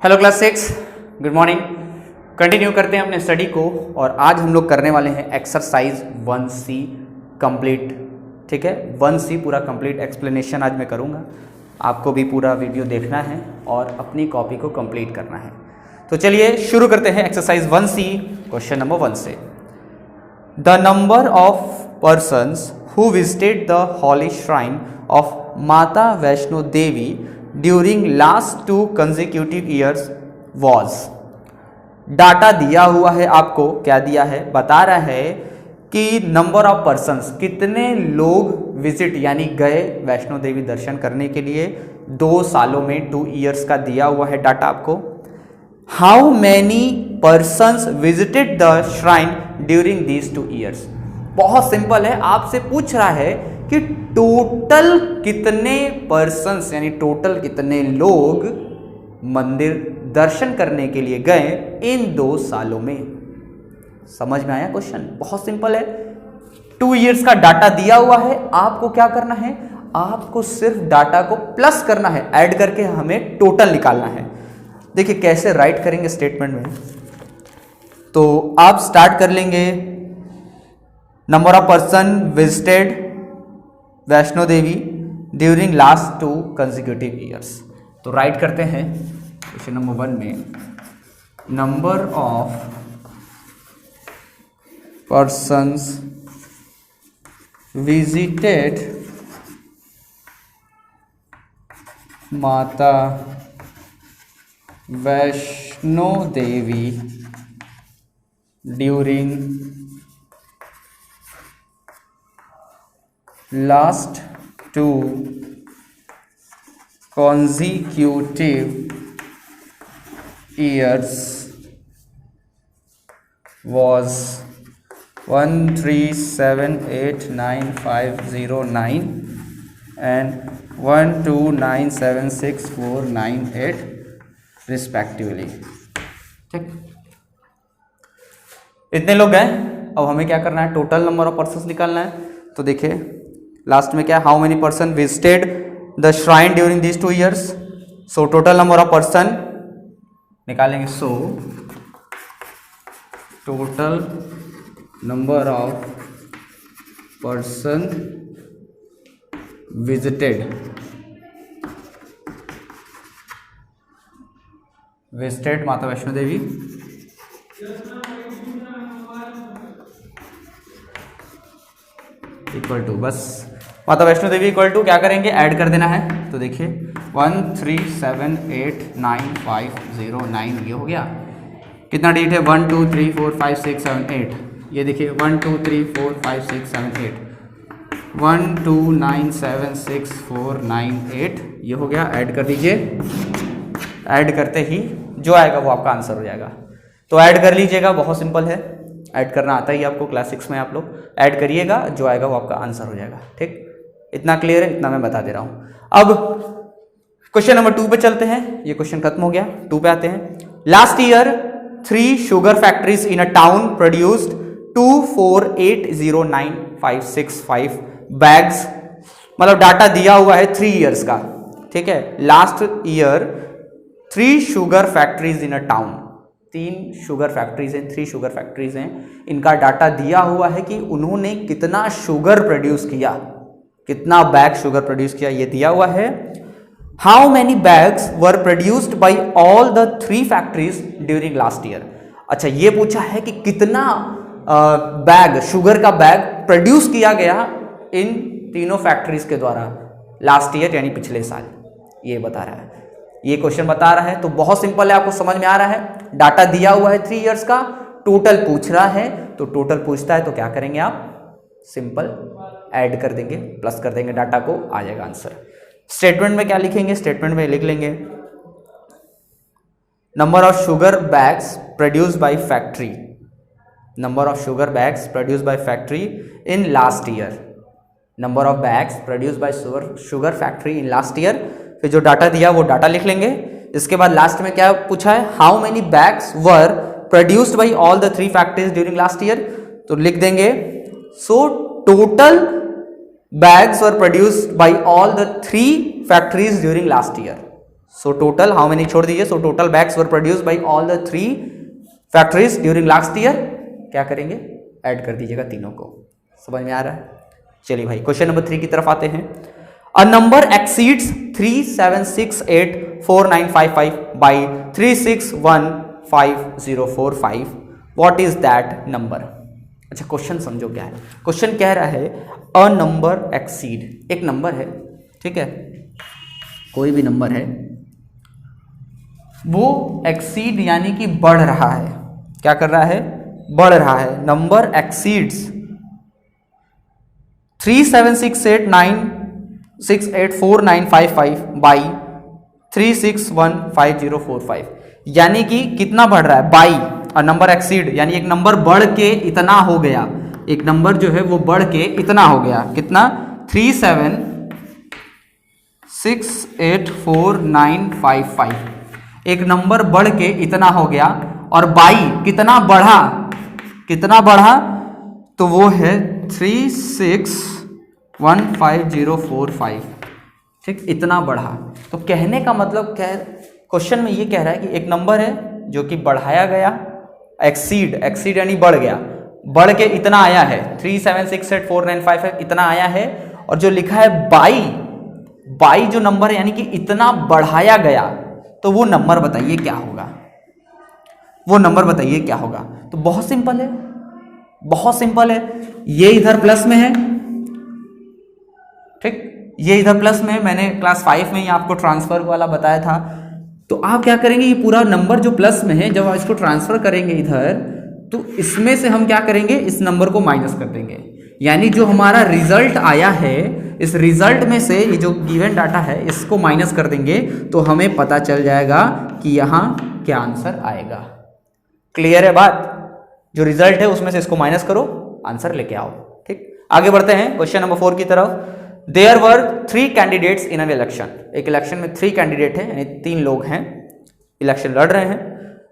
Hello class 6, good morning. Continue करते हैं अपने स्टडी को और आज हम लोग करने वाले हैं एक्सरसाइज 1C कंप्लीट। ठीक है, 1C पूरा कंप्लीट एक्सप्लेनेशन आज मैं करूँगा। आपको भी पूरा वीडियो देखना है और अपनी कॉपी को कंप्लीट करना है। तो चलिए शुरू करते हैं एक्सरसाइज 1C क्वेश्चन नंबर 1 से। The number of persons who visited the holy shrine of Mata Vaishno Devi during last 2 consecutive years was. Data दिया हुआ है आपको, क्या दिया है, बता रहा है कि नंबर ऑफ पर्सन्स, कितने लोग विजिट यानी गए वैष्णो देवी दर्शन करने के लिए 2 सालों में, 2 ईयर्स का दिया हुआ है डाटा आपको। How many persons visited the shrine during these 2 years. बहुत सिंपल है, आपसे पूछ रहा है कि टोटल कितने पर्सन्स यानी टोटल कितने लोग मंदिर दर्शन करने के लिए गए इन 2 सालों में। समझ में आया क्वेश्चन? बहुत सिंपल है। 2 ईयर्स का डाटा दिया हुआ है, आपको क्या करना है, आपको सिर्फ डाटा को प्लस करना है, ऐड करके हमें टोटल निकालना है। देखिए कैसे राइट करेंगे स्टेटमेंट में। तो आप स्टार्ट कर लेंगे, number of person visited Vaishno Devi during last 2 consecutive years. तो राइट करते हैं क्वेश्चन नंबर 1 में, number of persons visited Mata Vaishno Devi during last 2 consecutive years was 1378959 and 1297649 respectively। ठीक, इतने लोग गए। अब हमें क्या करना है, टोटल नंबर ऑफ पर्सन्स निकालना है। तो देखिए लास्ट में क्या, how many person visited the shrine during these 2 years. So total number of person निकालेंगे। So total number of person visited Mata Vaishno Devi equal to, बस माता वैष्णो देवी इक्वल टू क्या करेंगे, ऐड कर देना है। तो देखिए 1378959 ये हो गया। कितना डिजिट है, 1 2 3 4 5 6 7 8। ये देखिए 1 2 3 4 5 6 7 8, 1297649 ये हो गया। ऐड कर दीजिए, ऐड करते ही जो आएगा वो आपका आंसर हो जाएगा। तो ऐड कर लीजिएगा, बहुत सिंपल है, ऐड करना आता ही आपको, क्लास 6 में आप लोग ऐड करिएगा, जो आएगा वो आपका आंसर हो जाएगा। ठीक, इतना क्लियर है, इतना मैं बता दे रहा हूं। अब क्वेश्चन नंबर 2 पे चलते हैं। ये क्वेश्चन खत्म हो गया, 2 पे आते हैं। लास्ट ईयर 3 शुगर फैक्ट्रीज इन अ टाउन प्रोड्यूस्ड 24809,565 बैग्स। मतलब डाटा दिया हुआ है 3 ईयर्स का। ठीक है, लास्ट ईयर 3 शुगर फैक्ट्रीज इन अ टाउन, 3 शुगर फैक्ट्रीज हैं, 3 शुगर फैक्ट्रीज हैं। इनका डाटा दिया हुआ है कि उन्होंने कितना शुगर प्रोड्यूस किया, कितना बैग शुगर प्रोड्यूस किया, ये दिया हुआ है। How many bags were produced by all the 3 factories during last year. अच्छा, ये पूछा है कि कितना बैग, शुगर का बैग प्रोड्यूस किया गया इन तीनों फैक्ट्रीज के द्वारा लास्ट ईयर यानी पिछले साल, ये बता रहा है। ये क्वेश्चन बता रहा है। तो बहुत सिंपल है, आपको समझ में आ रहा है। डाटा दिया हुआ है 3 ईयर्स का, टोटल पूछ रहा है। तो टोटल पूछता है तो क्या करेंगे आप, सिंपल ऐड कर देंगे, प्लस कर देंगे डाटा को, आ जाएगा आंसर। स्टेटमेंट में क्या लिखेंगे, स्टेटमेंट में लिख लेंगे number of sugar bags produced by factory, number of sugar bags produced by factory in last year, number of bags produced by sugar factory in last year. फिर जो डाटा दिया वो डाटा लिख लेंगे। इसके बाद लास्ट में क्या पूछा है, how many bags were produced by all the 3 factories during last year. तो लिख देंगे so total bags were produced by all the 3 factories during last year. So total how many छोड़ दीजिए, so total bags were produce by all the 3 factories during last year. क्या करेंगे, add कर दीजिएगा तीनों को। समझ में आ रहा है? चलिए भाई क्वेश्चन नंबर 3 की तरफ आते हैं। A number exceeds 37684955 by 3615045, what is that number. अच्छा क्वेश्चन समझो क्या है। क्वेश्चन कह रहा है अ नंबर एक्सीड, एक नंबर है, ठीक है, कोई भी नंबर है, वो एक्सीड यानी कि बढ़ रहा है। क्या कर रहा है, बढ़ रहा है। नंबर एक्सीड्स 37684955 बाई 3615045, यानी कि कितना बढ़ रहा है, बाई और नंबर एक्सीड यानी एक नंबर बढ़ के इतना हो गया, एक नंबर जो है वो बढ़ के इतना हो गया, कितना 37684955, एक नंबर बढ़ के इतना हो गया, और बाई कितना बढ़ा, कितना बढ़ा, तो वो है 3615045, ठीक, इतना बढ़ा। तो कहने का मतलब क्या है, क्वेश्चन में ये कह रहा है कि एक नंबर है जो कि बढ़ाया गया, एक्सीड, एक्सीड यानी बढ़ गया, बढ़ के इतना आया है 37684955 इतना आया है, और जो लिखा है बाई, बाई जो नंबर है यानी कि इतना बढ़ाया गया, तो वो नंबर बताइए क्या होगा, वो नंबर बताइए क्या होगा। तो बहुत सिंपल है, बहुत सिंपल है, ये इधर प्लस में है, ठीक, ये इधर प्लस में है, मैंने क्लास 5 में ही आपको ट्रांसफर वाला बताया था। तो आप क्या करेंगे, ये पूरा नंबर जो प्लस में है, जब आप इसको ट्रांसफर करेंगे इधर, तो इसमें से हम क्या करेंगे, इस नंबर को माइनस कर देंगे, यानी जो हमारा रिजल्ट आया है, इस रिजल्ट में से ये जो गिवन डाटा है इसको माइनस कर देंगे, तो हमें पता चल जाएगा कि यहाँ क्या आंसर आएगा। क्लियर है बात? जो रिजल्ट है उसमें से इसको माइनस करो, आंसर लेके आओ, ठीक। आगे बढ़ते हैं क्वेश्चन नंबर 4 की तरफ। There were 3 candidates in an election, एक इलेक्शन में 3 कैंडिडेट हैं, यानी 3 लोग हैं, इलेक्शन लड़ रहे हैं।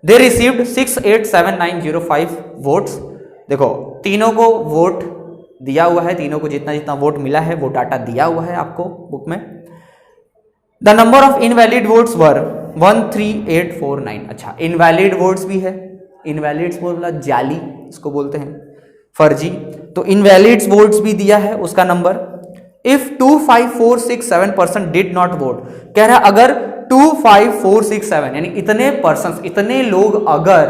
दे रिसीव्ड 687905 वोट्स, देखो तीनों को वोट दिया हुआ है, तीनों को जितना जितना वोट मिला है वो डाटा दिया हुआ है आपको बुक में। The number of invalid votes were 13849, अच्छा इनवैलिड वोट्स भी है, इनवैलिड्स बोला जाली इसको बोलते हैं, फर्जी, तो इनवैलिड्स वोट्स भी दिया है उसका number. If 25467% did not vote, कह रहा है अगर 25467 यानी इतने पर्सन, इतने लोग अगर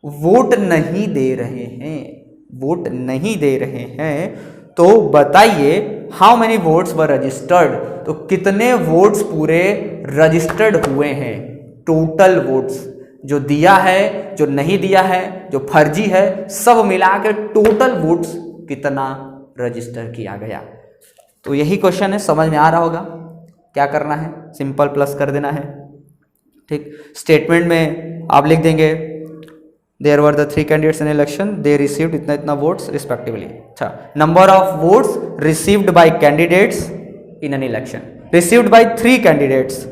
वोट नहीं दे रहे हैं, वोट नहीं दे रहे हैं, तो बताइए how many votes were registered, तो कितने वोट्स पूरे रजिस्टर्ड हुए हैं, टोटल वोट्स जो दिया है, जो नहीं दिया है, जो फर्जी है, सब मिला के टोटल वोट्स कितना रजिस्टर किया गया। तो यही क्वेश्चन है, समझ में आ रहा होगा। क्या करना है, सिंपल प्लस कर देना है, ठीक। स्टेटमेंट में आप लिख देंगे there were the 3 candidates in election, they received इतना इतना वोट्स रिस्पेक्टिवली। अच्छा, number of votes received by candidates in an election, received by 3 candidates,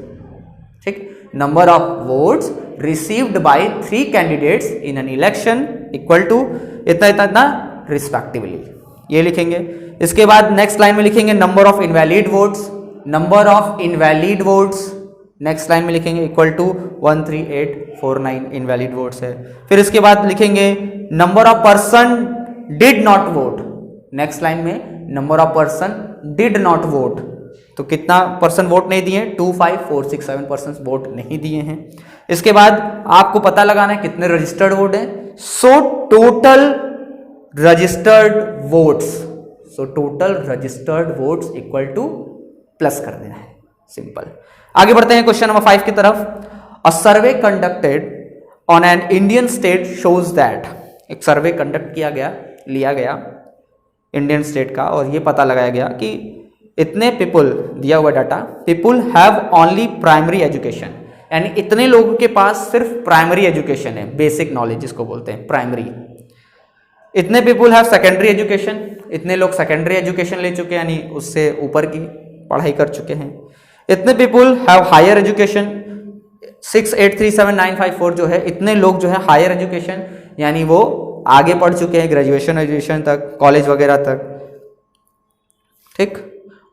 ठीक, number of votes received by 3 candidates in an election equal to इतना इतना इतना respectively, ये लिखेंगे। इसके बाद नेक्स्ट लाइन में लिखेंगे number of invalid votes, number of invalid votes next line में लिखेंगे इक्वल टू 13849 इनवैलिड वोट्स है। फिर इसके बाद लिखेंगे number of person did not vote, next line में number of person did not vote, तो कितना पर्सन वोट नहीं दिए, 25467 पर्सन वोट नहीं दिए हैं। इसके बाद आपको पता लगाना है कितने रजिस्टर्ड वोट हैं, so total registered votes, so total registered votes equal two plus कर देना है, सिंपल। आगे बढ़ते हैं क्वेश्चन नंबर 5 की तरफ। A survey conducted on an Indian state shows that, एक सर्वे कंडक्ट किया गया, लिया गया इंडियन स्टेट का, और ये पता लगाया गया कि इतने पीपल, दिया हुआ data, people have only primary education, यानी इतने लोगों के पास सिर्फ प्राइमरी एजुकेशन है, बेसिक नॉलेज जिसको बोलते हैं प्राइमरी। इतने पीपल हैव सेकेंडरी एजुकेशन, इतने लोग सेकेंडरी एजुकेशन ले चुके हैं, यानी उससे ऊपर की पढ़ाई कर चुके हैं। इतने पीपल हैव हायर एजुकेशन, 6837,954 जो है, इतने लोग जो है हायर एजुकेशन, यानी वो आगे पढ़ चुके हैं, ग्रेजुएशन एजुकेशन तक, कॉलेज वगैरह तक, ठीक।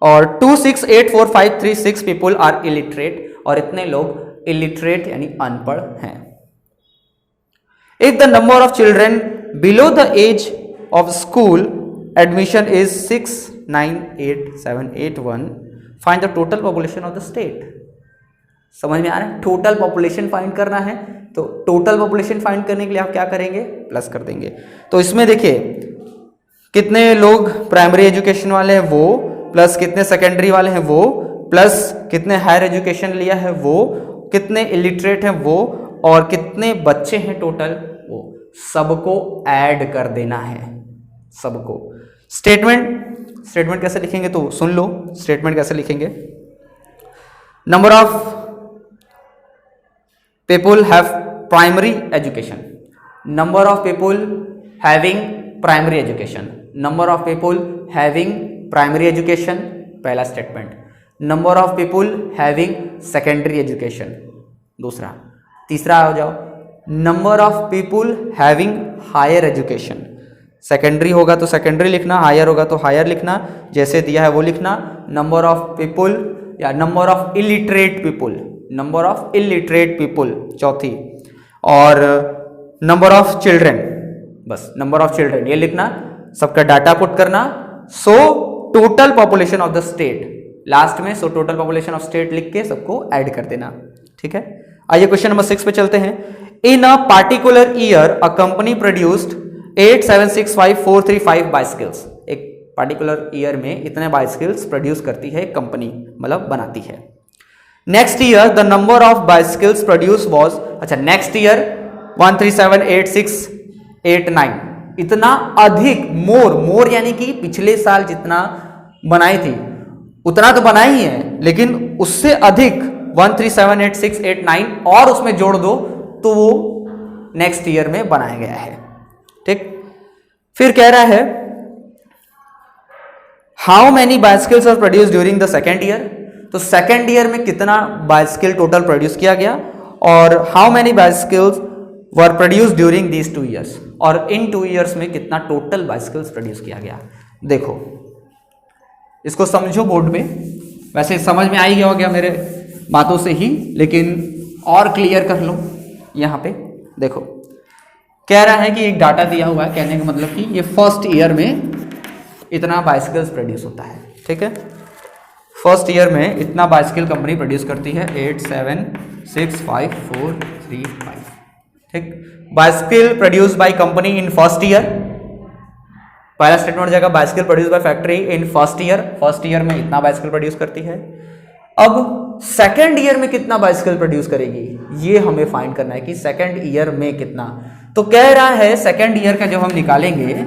और 2684536 पीपल आर इलिटरेट, और इतने लोग इलिटरेट यानी अनपढ़ हैं। If the number of children below the age of school admission is 698,781, find the total population of the state. समझ में आ रहा है? टोटल पॉपुलेशन फाइंड करना है, तो टोटल पॉपुलेशन फाइंड करने के लिए आप क्या करेंगे, प्लस कर देंगे। तो इसमें देखिए कितने लोग प्राइमरी एजुकेशन वाले हैं वो, प्लस कितने सेकेंडरी वाले हैं वो, प्लस कितने हायर एजुकेशन लिया है वो, कितने इलिटरेट हैं वो, और कितने बच्चे हैं टोटल वो, सबको ऐड कर देना है, सबको। स्टेटमेंट कैसे लिखेंगे तो सुन लो, स्टेटमेंट कैसे लिखेंगे। Number of people have primary education, number of people having primary education, number of people having primary education, पहला statement. number of people having secondary education, दूसरा। तीसरा आ जाओ, number of people having higher education, secondary होगा तो secondary लिखना, higher होगा तो higher लिखना, जैसे दिया है वो लिखना। नंबर ऑफ पीपुल या number of illiterate people, number of illiterate people चौथी, और नंबर ऑफ चिल्ड्रन, बस नंबर ऑफ चिल्ड्रन ये लिखना, सबका डाटा पुट करना। So total population of the state last में, so total population of state लिख के सबको ऐड कर देना, ठीक है। आइए क्वेश्चन नंबर 6 पे चलते हैं। In a particular year a company produced 8765435 bicycles, एक पार्टिकुलर ईयर में इतने बाइसिकल्स प्रोड्यूस करती है कंपनी, मतलब बनाती है। Next year the number of bicycles produce was, अच्छा नेक्स्ट ईयर 1378689, इतना अधिक, मोर यानी कि पिछले साल जितना बनाई थी उतना तो बनाई ही है, लेकिन उससे अधिक 1378689 और उसमें जोड़ दो तो वो नेक्स्ट ईयर में बनाया गया है, ठीक। फिर कह रहा है how many bicycles are produce during the second year, तो सेकेंड ईयर में कितना बाइसिकल टोटल प्रोड्यूस किया गया, और how many bicycles were produce during these 2 years, और इन 2 ईयर्स में कितना टोटल बाइसिकल्स प्रोड्यूस किया गया। देखो इसको समझो बोर्ड में, वैसे समझ में आ ही गया हो गया मेरे बातों से ही, लेकिन और क्लियर कर लो। यहाँ पे देखो कह रहा है कि एक डाटा दिया हुआ है, कहने का मतलब कि ये फर्स्ट ईयर में इतना बाइसिकल्स प्रोड्यूस होता है, ठीक है। फर्स्ट ईयर में इतना बाइसिकल कंपनी प्रोड्यूस करती है 8765435, ठीक। Bicycle produce by company in first year, पहला स्टेटमेंट हो जाएगा bicycle produce by factory in first year में इतना बाइसिकल प्रोड्यूस करती है। अब सेकेंड ईयर में कितना बाइसिकल प्रोड्यूस करेगी, ये हमें फाइंड करना है कि सेकेंड ईयर में कितना। तो कह रहा है सेकेंड ईयर का जब हम निकालेंगे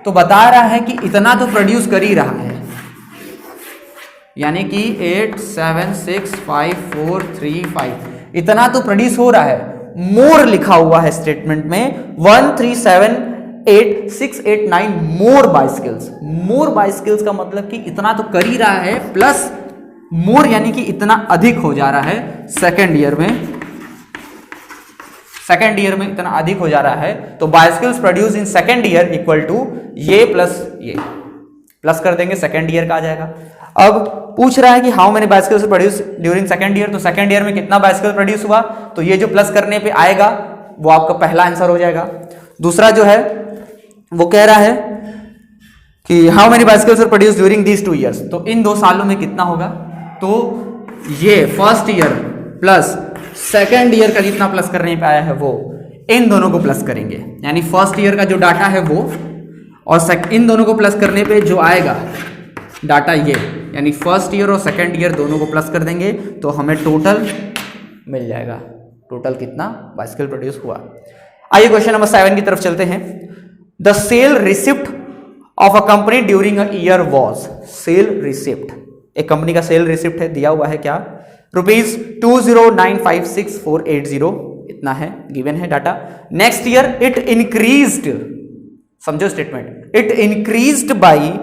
तो बता रहा है कि इतना तो प्रोड्यूस कर ही रहा है, यानी कि 8765435 इतना तो प्रोड्यूस हो रहा है। मोर लिखा हुआ है स्टेटमेंट में 1378689 मोर बाइसिकल्स। मोर बाइसिकल्स का मतलब कि इतना तो कर ही रहा है, प्लस मोर यानी कि इतना अधिक हो जा रहा है सेकेंड ईयर में, सेकेंड ईयर में इतना अधिक हो जा रहा है। तो bicycles produce in second year equal to ये प्लस ये, प्लस कर देंगे सेकेंड ईयर का आ जाएगा। अब पूछ रहा है कि how many bicycles produce during second year, तो सेकेंड ईयर में कितना बाइसिकल प्रोड्यूस हुआ, तो ये जो प्लस करने पे आएगा वो आपका पहला आंसर हो जाएगा। दूसरा जो है वो कह रहा है कि how many bicycles are produce during these 2 years, तो इन 2 सालों में कितना होगा, तो ये first year plus second year का जितना प्लस करने पे आया है वो इन दोनों को प्लस करेंगे, यानी फर्स्ट ईयर का जो डाटा है वो और इन दोनों को प्लस करने पे जो आएगा डाटा ये, यानी फर्स्ट ईयर और सेकेंड ईयर दोनों को प्लस कर देंगे तो हमें टोटल मिल जाएगा, टोटल कितना बाइसिकल प्रोड्यूस हुआ। आइए क्वेश्चन नंबर 7 की तरफ चलते हैं। The sale receipt of a company during a year was, sale receipt, एक कंपनी का सेल रिसिप्ट है, दिया हुआ है क्या, ₹20956480 इतना है, गिवन है data. Next year it increased, समझो statement, it increased by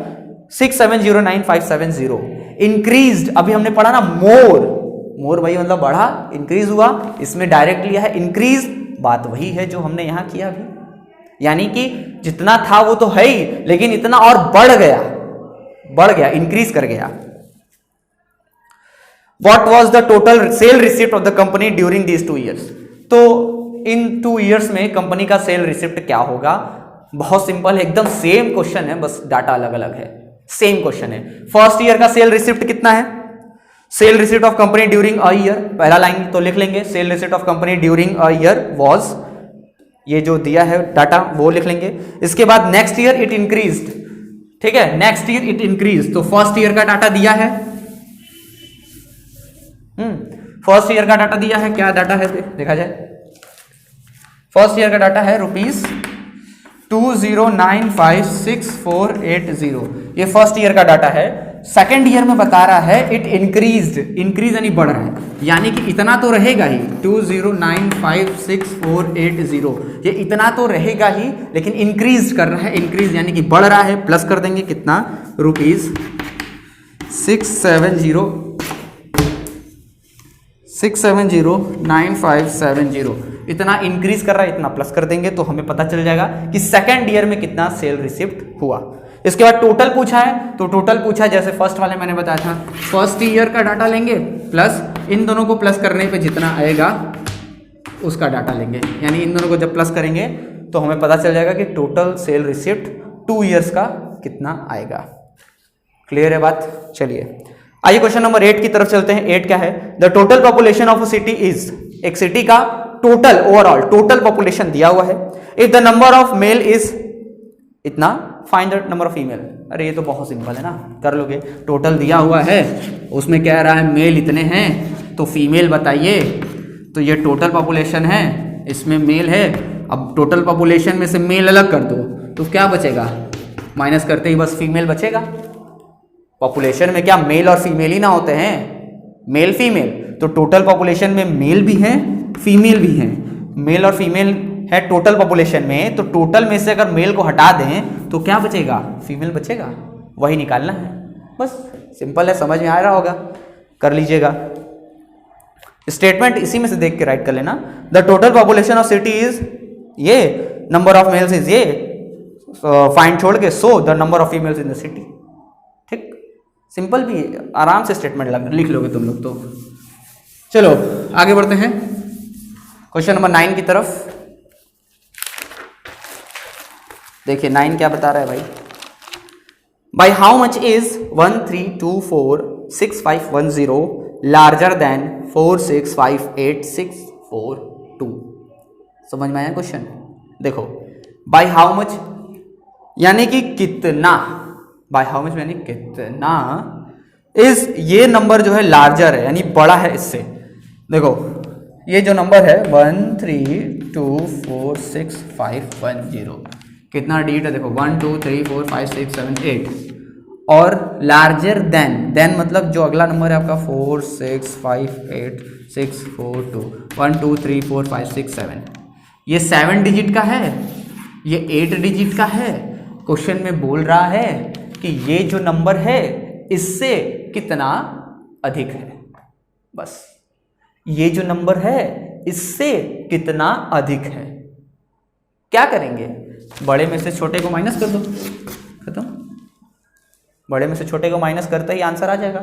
6709570, increased अभी हमने पढ़ा ना, मोर भाई मतलब बढ़ा, इंक्रीज हुआ, इसमें डायरेक्ट लिया है इंक्रीज, बात वही है जो हमने यहां किया अभी, यानी कि जितना था वो तो है ही, लेकिन इतना और बढ़ गया, इंक्रीज कर गया। What was the total sale receipt of the company during these 2 years. तो इन 2 ईयर्स में कंपनी का सेल रिसिप्ट क्या होगा। बहुत सिंपल है, एकदम सेम क्वेश्चन है, बस डाटा अलग अलग है, सेम क्वेश्चन है। फर्स्ट ईयर का सेल रिसिप्ट कितना है, sale receipt of company during a year, पहला लाइन तो लिख लेंगे, sale receipt of company during a year was, ये जो दिया है डाटा वो लिख लेंगे। इसके बाद नेक्स्ट ईयर इट इंक्रीज्ड, ठीक है, नेक्स्ट ईयर इट इंक्रीज, तो फर्स्ट ईयर का डाटा दिया है, फर्स्ट ईयर का डाटा दिया है, क्या डाटा है देखा जाए। फर्स्ट ईयर का डाटा है ₹20956480, ये फर्स्ट ईयर का डाटा है। सेकेंड ईयर में बता रहा है इट इंक्रीज्ड, इंक्रीज यानी बढ़ रहा है, यानी कि इतना तो रहेगा ही, 20956480, ये इतना तो रहेगा ही, लेकिन इंक्रीज कर रहा है, इंक्रीज यानी कि बढ़ रहा है, प्लस कर देंगे कितना, ₹6709570, इतना इंक्रीज कर रहा है, इतना प्लस कर देंगे तो हमें पता चल जाएगा कि सेकेंड ईयर में कितना सेल रिसिप्ट हुआ। इसके बाद टोटल पूछा है, तो टोटल पूछा है जैसे फर्स्ट वाले मैंने बताया था, फर्स्ट ईयर का डाटा लेंगे प्लस इन दोनों को प्लस करने पे जितना आएगा उसका डाटा लेंगे, यानी इन दोनों को जब प्लस करेंगे तो हमें पता चल जाएगा कि टोटल सेल रिसिप्ट 2 ईयर्स का कितना आएगा। क्लियर है बात। चलिए आइए क्वेश्चन नंबर 8 की तरफ चलते हैं। 8 क्या है, the total population of a city is, एक सिटी का टोटल ओवरऑल टोटल पॉपुलेशन दिया हुआ है। If the number of male is इतना, find the number of female. अरे ये तो बहुत सिंपल है ना, कर लोगे। टोटल दिया हुआ है, उसमें कह रहा है मेल इतने हैं तो फीमेल बताइए, तो ये टोटल पॉपुलेशन है, इसमें मेल है। अब टोटल पॉपुलेशन में से मेल अलग कर दो तो क्या बचेगा, माइनस करते ही बस फीमेल बचेगा। पॉपुलेशन में क्या मेल और फीमेल ही ना होते हैं, मेल फीमेल, तो टोटल पॉपुलेशन में मेल भी हैं फीमेल भी हैं, मेल और फीमेल है टोटल पॉपुलेशन में, तो टोटल में से अगर मेल को हटा दें तो क्या बचेगा, फीमेल बचेगा, वही निकालना है। बस सिंपल है, समझ में आ रहा होगा, कर लीजिएगा। स्टेटमेंट इसी में से देख के राइट कर लेना। The total population of city is ये, नंबर ऑफ मेल्स इज ये, फाइंड छोड़ के, so the number of females in the city. ठीक, सिंपल भी आराम से स्टेटमेंट लिख लोगे तुम लोग तो। चलो आगे बढ़ते हैं क्वेश्चन नंबर 9 की तरफ। देखिए 9 क्या बता रहा है भाई, by how much is 13246510 larger than 465864 समझ में आया क्वेश्चन। देखो बाई हाउ मच यानी कि कितना, बाई हाउ मच यानी कितना, इज ये नंबर जो है लार्जर है यानी बड़ा है इससे। देखो ये जो नंबर है 13246510 कितना डिजिट है, देखो 1 2 3 4 5 6 7 8, और लार्जर देन मतलब जो अगला नंबर है आपका 465864 1 2 3 4 5 6 7, ये 7 डिजिट का है, ये 8 डिजिट का है। क्वेश्चन में बोल रहा है कि ये जो नंबर है इससे कितना अधिक है, बस ये जो नंबर है इससे कितना अधिक है। क्या करेंगे, बड़े में से छोटे को माइनस कर दो, खत्म। बड़े में से छोटे को माइनस करते ही आंसर आ जाएगा।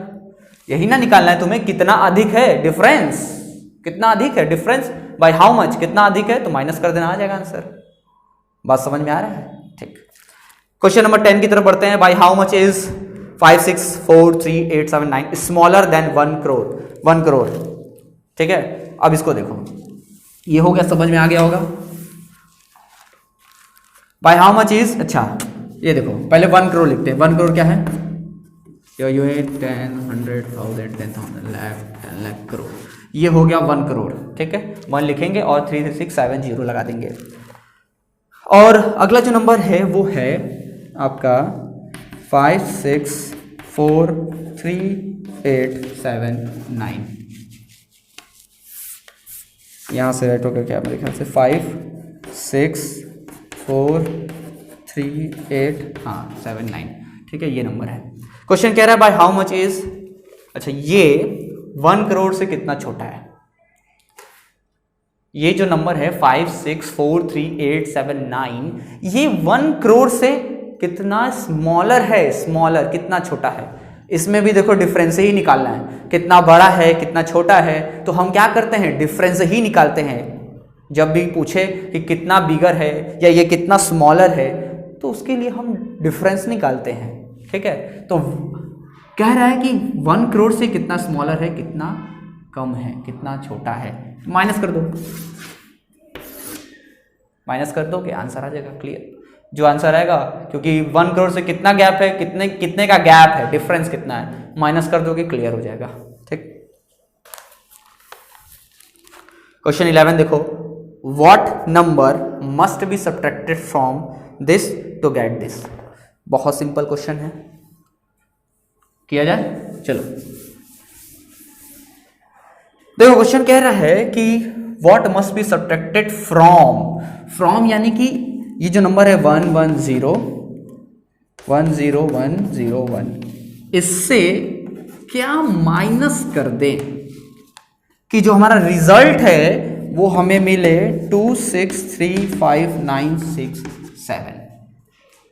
यही ना निकालना है तुम्हें, कितना अधिक है, डिफरेंस कितना अधिक है, डिफरेंस बाय हाउ मच कितना अधिक है, तो माइनस कर देना, आ जाएगा आंसर। बात समझ में आ रहा है, ठीक। क्वेश्चन नंबर 10 की तरफ बढ़ते हैं। By how much is 5643879 smaller than 1 crore, ठीक है। अब इसको देखो, ये हो गया, समझ में आ गया होगा। बाय हाउ मच इज, अच्छा ये देखो पहले 1 करोड़ लिखते हैं। 1 करोड़ क्या है, 10 100 1000 10,000 लाख 10 लाख करोड़, ये हो गया 1 करोड़, ठीक है। 1 लिखेंगे और 33670 लगा देंगे। और अगला जो नंबर है वो है आपका 5643879, यहाँ से राइट होकर क्या मेरे ख्याल से 5643879, ठीक है, ये नंबर है। क्वेश्चन कह रहा है बाय हाउ मच इज, अच्छा ये 1 करोड़ से कितना छोटा है, ये जो नंबर है 5643879 ये 1 करोड़ से कितना स्मॉलर है, स्मॉलर कितना छोटा है। इसमें भी देखो डिफरेंस ही निकालना है, कितना बड़ा है कितना छोटा है, तो हम क्या करते हैं डिफरेंस ही निकालते हैं। जब भी पूछे कि कितना बिगर है या ये कितना स्मॉलर है तो उसके लिए हम डिफरेंस निकालते हैं। ठीक है, तो कह रहा है कि 1 करोड़ से कितना स्मॉलर है, कितना कम है, कितना छोटा है, माइनस कर दो, माइनस कर दो कि आंसर आ जाएगा क्लियर। जो आंसर आएगा, क्योंकि 1 करोड़ से कितना गैप है, कितने का गैप है, डिफरेंस कितना है, माइनस कर दोगे क्लियर हो जाएगा। ठीक, क्वेश्चन 11 देखो, what number must be subtracted from this to get this. बहुत सिंपल क्वेश्चन है, किया जाए, चलो देखो। क्वेश्चन कह रहा है कि what must be subtracted from यानी कि ये जो नंबर है 110,101,1, इससे क्या माइनस कर दें कि जो हमारा रिजल्ट है वो हमें मिले 2635967।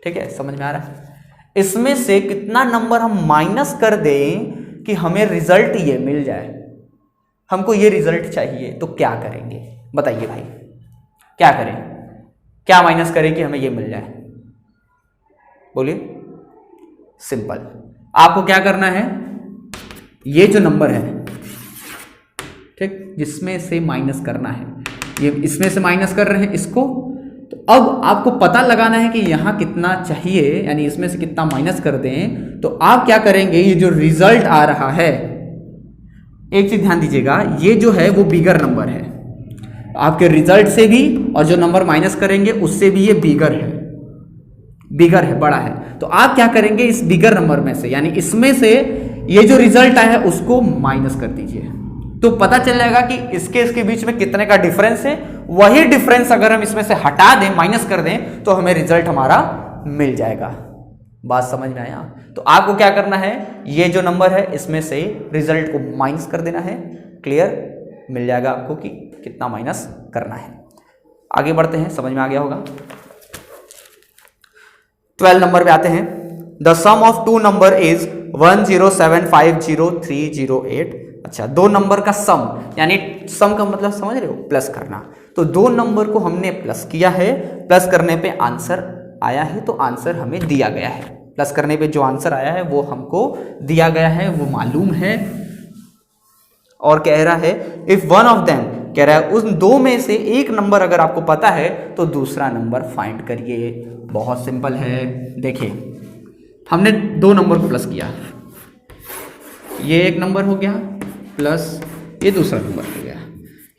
ठीक है, समझ में आ रहा है? इसमें से कितना नंबर हम माइनस कर दें कि हमें रिजल्ट ये मिल जाए। हमको ये रिजल्ट चाहिए तो क्या करेंगे बताइए भाई, क्या करें, क्या माइनस करें कि हमें ये मिल जाए, बोलिए। सिंपल, आपको क्या करना है, ये जो नंबर है, ठीक, जिसमें से माइनस करना है, ये इसमें से माइनस कर रहे हैं इसको, तो अब आपको पता लगाना है कि यहां कितना चाहिए, यानी इसमें से कितना माइनस कर दें। तो आप क्या करेंगे, ये जो रिजल्ट आ रहा है, एक चीज ध्यान दीजिएगा, ये जो है वो बिगर नंबर है, आपके रिजल्ट से भी और जो नंबर माइनस करेंगे उससे भी ये बिगर है, बड़ा है। तो आप क्या करेंगे, इस बिगर नंबर में से, यानी इसमें से ये जो रिजल्ट आया है उसको माइनस कर दीजिए, तो पता चल जाएगा कि इसके बीच में कितने का डिफरेंस है। वही डिफरेंस अगर हम इसमें से हटा दें, माइनस कर दें, तो हमें रिजल्ट हमारा मिल जाएगा। बात समझ में आया? तो आपको क्या करना है, ये जो नंबर है इसमें से रिजल्ट को माइनस कर देना है, क्लियर, मिल जाएगा आपको कि कितना माइनस करना है। आगे बढ़ते हैं, समझ में आ गया होगा। 12 नंबर पे आते हैं। The sum of two number is 10750,308। अच्छा, दो नंबर का सम, यानी सम का मतलब समझ रहे हो, प्लस करना। तो दो नंबर को हमने प्लस किया है, प्लस करने पे आंसर आया है, तो आंसर हमें दिया गया है। प्लस करने पे जो आंसर आया है वो हमको दिया गया है, वो मालूम है। और कह रहा है इफ वन ऑफ देम, कह रहा है उन दो में से एक नंबर अगर आपको पता है तो दूसरा नंबर फाइंड करिए। बहुत सिंपल है, देखिए हमने दो नंबर को प्लस किया, ये एक नंबर हो गया प्लस ये दूसरा नंबर हो गया।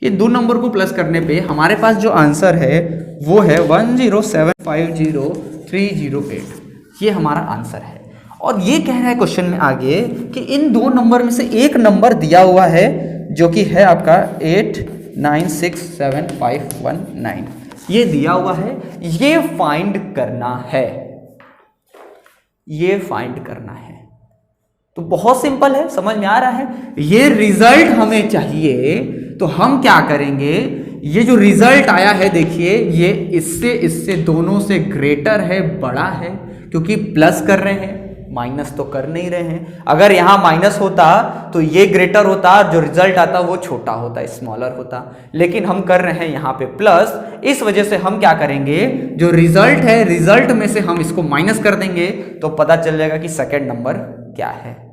ये दो नंबर को प्लस करने पे हमारे पास जो आंसर है वो है 10750,308। ये हमारा आंसर है। और ये कह रहा है क्वेश्चन में आगे कि इन दो नंबर में से एक नंबर दिया हुआ है जो कि है आपका 8967519, ये दिया हुआ है, ये फाइंड करना है, ये फाइंड करना है। तो बहुत सिंपल है, समझ में आ रहा है। ये रिजल्ट हमें चाहिए, तो हम क्या करेंगे, ये जो रिजल्ट आया है देखिए, ये इससे दोनों से ग्रेटर है, बड़ा है, क्योंकि प्लस कर रहे हैं, माइनस तो कर नहीं रहे हैं। अगर यहां माइनस होता तो ये ग्रेटर होता, जो रिजल्ट आता वो छोटा होता, स्मॉलर होता, लेकिन हम कर रहे हैं यहां पे प्लस। इस वजह से हम क्या करेंगे, जो रिजल्ट है, रिजल्ट में से हम इसको माइनस कर देंगे, तो पता चल जाएगा कि सेकंड नंबर क्या है।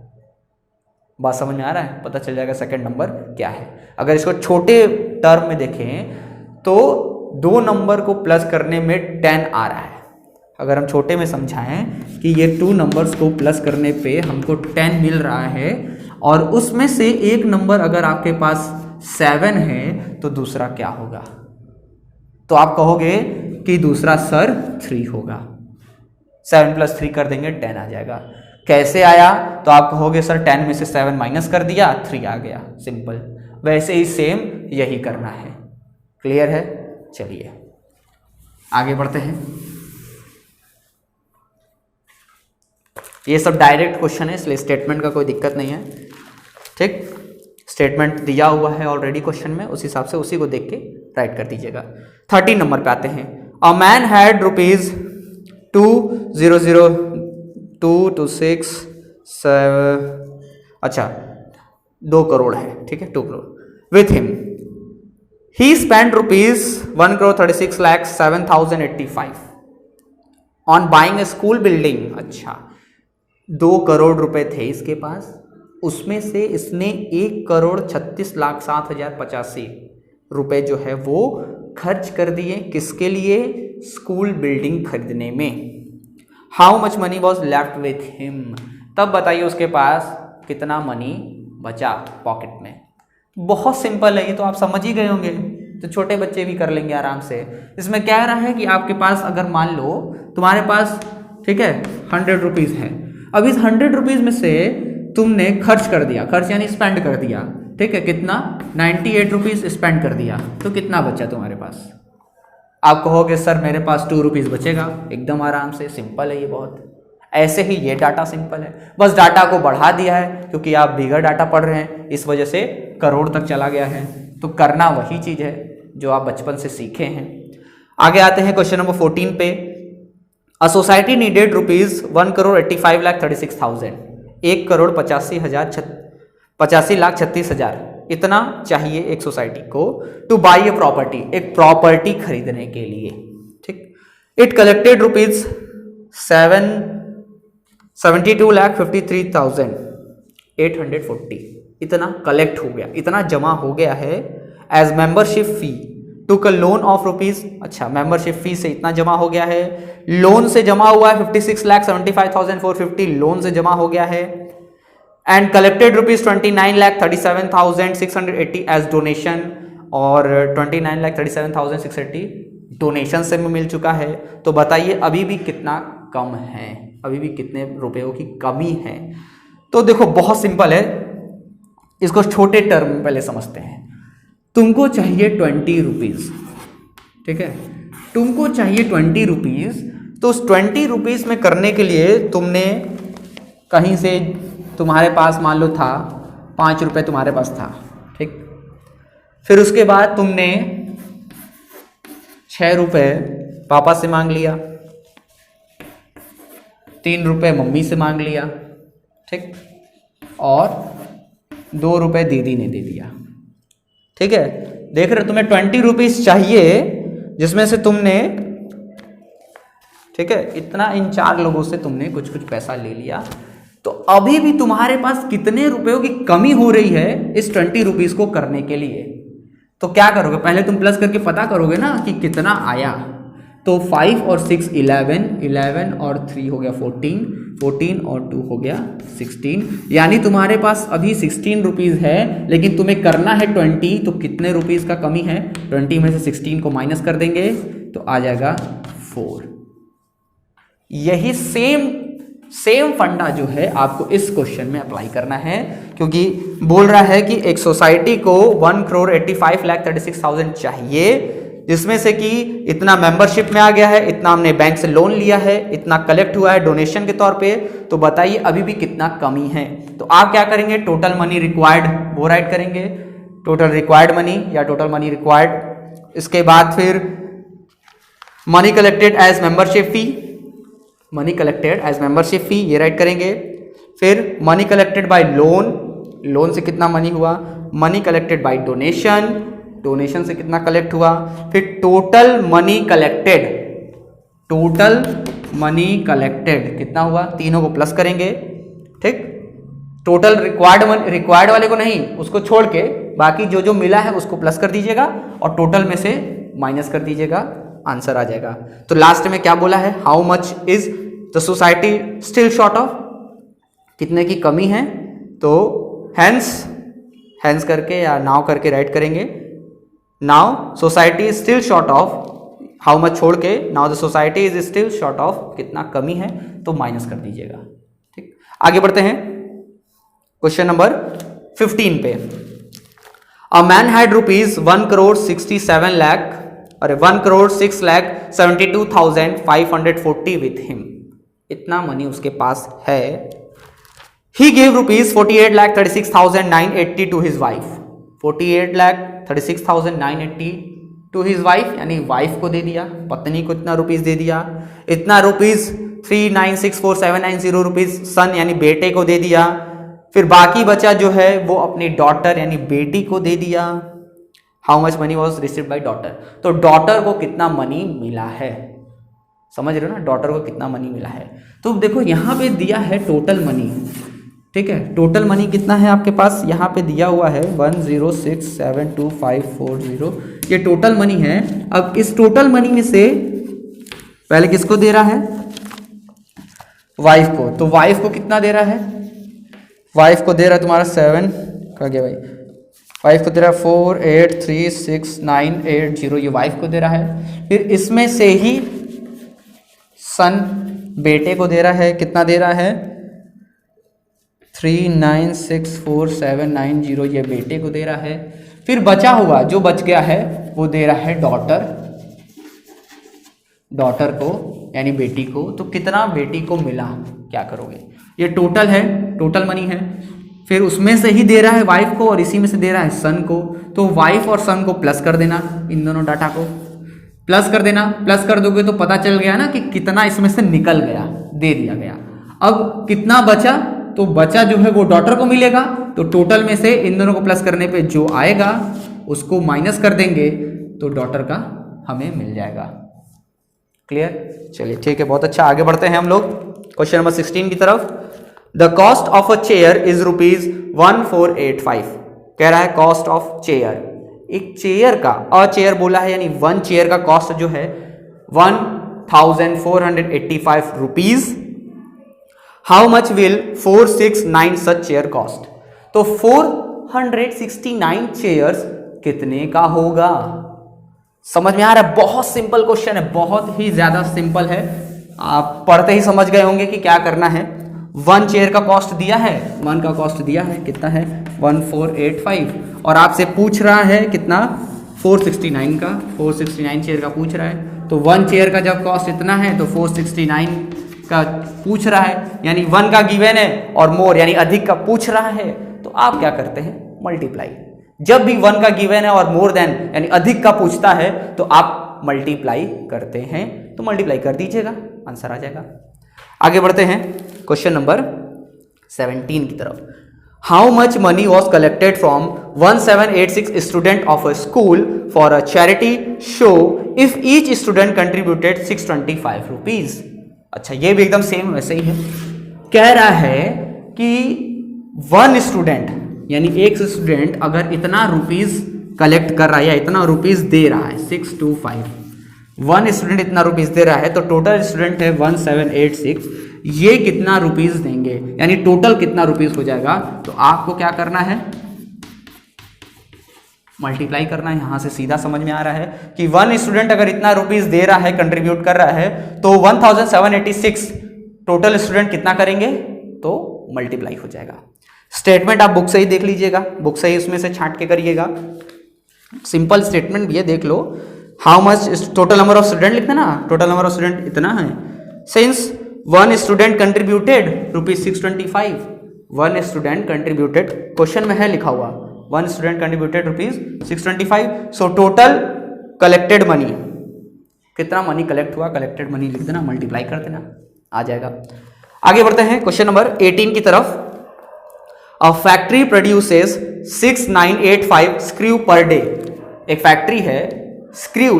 बात समझ में आ रहा है? पता चल जाएगा सेकंड नंबर क्या है। अगर इसको छोटे टर्म में देखें तो दो नंबर को प्लस करने में 10 आ रहा है। अगर हम छोटे में समझाएं कि ये टू नंबर्स को प्लस करने पे हमको 10 मिल रहा है, और उसमें से एक नंबर अगर आपके पास 7 है तो दूसरा क्या होगा, तो आप कहोगे कि दूसरा सर 3 होगा। 7 + 3 कर देंगे 10 आ जाएगा। कैसे आया, तो आप कहोगे सर 10 में से 7 माइनस कर दिया, 3 आ गया, सिंपल। वैसे ही सेम यही करना है, क्लियर है? चलिए आगे बढ़ते हैं। ये सब डायरेक्ट क्वेश्चन है, इसलिए स्टेटमेंट का कोई दिक्कत नहीं है, ठीक। स्टेटमेंट दिया हुआ है ऑलरेडी क्वेश्चन में, उस हिसाब से उसी को देख के राइट कर दीजिएगा। 13 नंबर पे आते हैं। अ मैन हैड ₹2,002,26 अच्छा 2 करोड़ है, ठीक है, 2 crore with him. He spend rupees 1,36,07,085 on buying A school building. अच्छा 2 करोड़ रुपए थे इसके पास, उसमें से इसने 1,36,07,085 रुपए जो है वो खर्च कर दिए, किसके लिए? स्कूल बिल्डिंग खरीदने में। How much money was left with him, तब बताइए उसके पास कितना मनी बचा पॉकेट में। बहुत सिंपल है ये, तो आप समझ ही गए होंगे, तो छोटे बच्चे भी कर लेंगे आराम से। इसमें क्या रहा है कि आपके पास अगर मान लो तुम्हारे पास, ठीक है, 100 रुपीज़ है। अब इस 100 रुपीज़ में से तुमने खर्च कर दिया, खर्च यानी स्पेंड कर दिया, ठीक है, कितना? 98 रुपीज़ स्पेंड कर दिया, तो कितना बचा तुम्हारे पास? आप कहोगे सर मेरे पास 2 रुपीज़ बचेगा। एकदम आराम से, सिंपल है ये बहुत। ऐसे ही ये डाटा सिंपल है, बस डाटा को बढ़ा दिया है क्योंकि आप बिगर डाटा पढ़ रहे हैं, इस वजह से करोड़ तक चला गया है। तो करना वही चीज़ है जो आप बचपन से सीखे हैं। आगे आते हैं क्वेश्चन नंबर 14 पे। अ सोसाइटी नीडेड रुपीज़ 1,85,36,000, 1,85,36,000 इतना चाहिए एक सोसाइटी को टू बाई ए प्रॉपर्टी, एक प्रॉपर्टी खरीदने के लिए, ठीक। इट कलेक्टेड रुपीज 72,53,840, इतना कलेक्ट हो गया, इतना जमा हो गया है as membership fee. Took a loan of rupees, अच्छा मेंबरशिप फी से इतना जमा हो गया है, लोन से जमा हुआ है 56,75,450 लोन से जमा हो गया है, and collected rupees 29,37,680 as donation, और 29,37,680 डोनेशन से मिल चुका है। तो बताइए अभी भी कितना कम है, अभी भी कितने रुपयों की कमी है? तो देखो बहुत सिंपल है, इसको छोटे टर्म में पहले समझते हैं। तुमको चाहिए 20 रुपीज़, ठीक है, तुमको चाहिए 20 रुपीज़। तो उस 20 रुपीज़ में करने के लिए तुमने कहीं से, तुम्हारे पास मान लो था 5 रुपये तुम्हारे पास था, ठीक। फिर उसके बाद तुमने 6 रुपये पापा से मांग लिया, 3 रुपये मम्मी से मांग लिया, ठीक, और 2 रुपये दीदी ने दे दिया, ठीक है। देख रहे हो, तुम्हें 20 रुपीज़ चाहिए जिसमें से तुमने, ठीक है, इतना इन 4 लोगों से तुमने कुछ कुछ पैसा ले लिया। तो अभी भी तुम्हारे पास कितने रुपयों की कमी हो रही है इस 20 रुपीज़ को करने के लिए? तो क्या करोगे, पहले तुम प्लस करके पता करोगे ना कि कितना आया। तो 5 और 6 11, 11 और 3 हो गया 14, 14 और 2 हो गया 16, यानी तुम्हारे पास अभी 16 रुपीज़ है, लेकिन तुम्हें करना है 20। तो कितने रुपीज़ का कमी है? 20 में से 16 को माइनस कर देंगे तो आ जाएगा 4। यही सेम फंडा जो है आपको इस क्वेश्चन में अप्लाई करना है, क्योंकि बोल रहा है कि एक सोसाइटी को 1,85,36,000 चाहिए, जिसमें से कि इतना मेंबरशिप में आ गया है, इतना हमने बैंक से लोन लिया है, इतना कलेक्ट हुआ है डोनेशन के तौर पे। तो बताइए अभी भी कितना कमी है? तो आप क्या करेंगे, टोटल मनी रिक्वायर्ड वो राइट करेंगे, टोटल रिक्वायर्ड मनी या टोटल मनी रिक्वायर्ड। इसके बाद फिर money collected as membership fee, money collected as membership fee ये राइट करेंगे। फिर money collected by loan, loan से कितना मनी हुआ, money collected by donation, donation से कितना कलेक्ट हुआ, फिर total money collected, total money collected कितना हुआ, तीनों को प्लस करेंगे, ठीक। टोटल रिक्वायर्ड वाले को नहीं, उसको छोड़ के बाकी जो जो मिला है उसको प्लस कर दीजिएगा और टोटल में से माइनस कर दीजिएगा, आंसर आ जाएगा। तो लास्ट में क्या बोला है, how much is the society still short of, कितने की कमी है। तो हैंस करके या नाउ करके राइट करेंगे, now society is still short of, how much छोड़ के now the society is still short of, कितना कमी है तो माइनस कर दीजिएगा, ठीक। आगे बढ़ते हैं क्वेश्चन नंबर 15 पे। A man had rupees 1,06,72,540 with him, इतना मनी उसके पास है। He gave rupees 48,36,980 to his wife, 48,36,980 to his wife यानी वाइफ को दे दिया, पत्नी को इतना रुपीज दे दिया, इतना रुपीज 3964790 रुपीज सन यानी बेटे को दे दिया, फिर बाकी बचा जो है वो अपनी डॉटर यानी बेटी को दे दिया। How much money was received by daughter, तो डॉटर को कितना मनी मिला है, समझ रहे हो ना, डॉटर को कितना मनी मिला है। तो देखो यहाँ पे दिया है टोटल मनी, ठीक है, टोटल मनी कितना है आपके पास, यहाँ पे दिया हुआ है 106725540, ये टोटल मनी है। अब इस टोटल मनी में से पहले किसको दे रहा है, वाइफ को, तो वाइफ को कितना दे रहा है, वाइफ को दे रहा है तुम्हारा 7 का गया भाई, वाइफ को दे रहा है 48366980, ये वाइफ को दे रहा है। फिर इसमें से ही सन बेटे को दे रहा है, कितना दे रहा है 3964790, ये बेटे को दे रहा है। फिर बचा हुआ जो बच गया है वो दे रहा है डॉटर को यानी बेटी को। तो कितना बेटी को मिला, क्या करोगे, ये टोटल है, टोटल मनी है। फिर उसमें से ही दे रहा है वाइफ को और इसी में से दे रहा है सन को, तो वाइफ और सन को प्लस कर देना, इन दोनों डाटा को प्लस कर देना, प्लस कर दोगे तो पता चल गया ना कि कितना इसमें से निकल गया, दे दिया गया। अब कितना बचा, तो बचा जो है वो डॉटर को मिलेगा, तो टोटल में से इन दोनों को प्लस करने पे जो आएगा उसको माइनस कर देंगे तो डॉटर का हमें मिल जाएगा। क्लियर, चलिए ठीक है, बहुत अच्छा। आगे बढ़ते हैं हम लोग क्वेश्चन नंबर 16 की तरफ। The cost of a chair is ₹1485, कह रहा है कॉस्ट ऑफ चेयर, एक चेयर का, अ चेयर बोला है यानी वन चेयर का कॉस्ट जो है 1485 rupees. How much will 469 such chair cost, तो 469 चेयर्स कितने का होगा, समझ में आ रहा है, बहुत सिंपल क्वेश्चन है, बहुत ही ज्यादा सिंपल है, आप पढ़ते ही समझ गए होंगे कि क्या करना है। वन चेयर का कॉस्ट दिया है, वन का कॉस्ट दिया है, कितना है 1485, और आपसे पूछ रहा है कितना 469 का, 469 चेयर का पूछ रहा है। तो वन चेयर का जब कॉस्ट इतना है तो 469 का पूछ रहा है, यानी वन का गिवन है और मोर यानी अधिक का पूछ रहा है, तो आप क्या करते हैं, मल्टीप्लाई। जब भी वन का गिवन है और मोर देन यानी अधिक का पूछता है तो आप मल्टीप्लाई करते हैं, तो मल्टीप्लाई कर दीजिएगा, आंसर आ जाएगा। आगे बढ़ते हैं क्वेश्चन नंबर 17 की तरफ। How much money was collected from 1786 student of a school for a charity show if each student contributed 625 rupees. अच्छा, ये भी एकदम सेम वैसे ही है, कह रहा है कि वन स्टूडेंट यानी एक स्टूडेंट अगर इतना रुपीज कलेक्ट कर रहा है या इतना रुपीज दे रहा है 625, वन स्टूडेंट इतना रुपीज दे रहा है, तो टोटल स्टूडेंट है 1786, ये कितना रुपीज देंगे यानी टोटल कितना रुपीज हो जाएगा, तो आपको क्या करना है, मल्टीप्लाई करना है। यहां से सीधा समझ में आ रहा है कि वन स्टूडेंट अगर इतना रुपीज दे रहा है, कंट्रीब्यूट कर रहा है, तो 1786 टोटल स्टूडेंट कितना करेंगे, तो मल्टीप्लाई हो जाएगा। स्टेटमेंट आप बुक से ही देख लीजिएगा, बुक से ही उसमें से छांट के करिएगा, सिंपल स्टेटमेंट भी है, देख लो। How much total number of student लिखना ना, टोटल नंबर ऑफ स्टूडेंट इतना है, since one student contributed ₹625, one student contributed, question में है लिखा हुआ one student contributed ₹625, so total collected money, कितना मनी कलेक्ट हुआ, कलेक्टेड मनी लिख देना, मल्टीप्लाई कर देना, आ जाएगा। आगे बढ़ते हैं क्वेश्चन नंबर 18 की तरफ। A factory produces 6985 screw per day, एक फैक्ट्री है, स्क्रू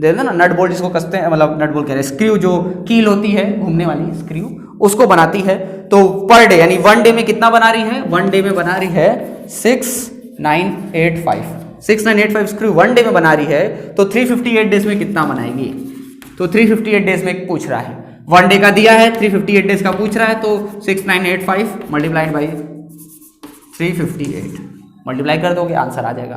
दे ना, नट बोल्ट जिसको कसते हैं, मतलब नट बोल्ट कह रहे हैं, स्क्रू जो कील होती है घूमने वाली स्क्रू, उसको बनाती है। तो पर डे यानी वन डे में कितना बना रही है, वन डे में बना रही है 6985 स्क्रू वन डे में बना रही है, तो 358 डेज में कितना बनाएगी, तो 358 डेज में पूछ रहा है, वन डे का दिया है, 358 डेज का पूछ रहा है, तो 6985 मल्टीप्लाइड बाई 358 मल्टीप्लाई कर दोगे, आंसर आ जाएगा।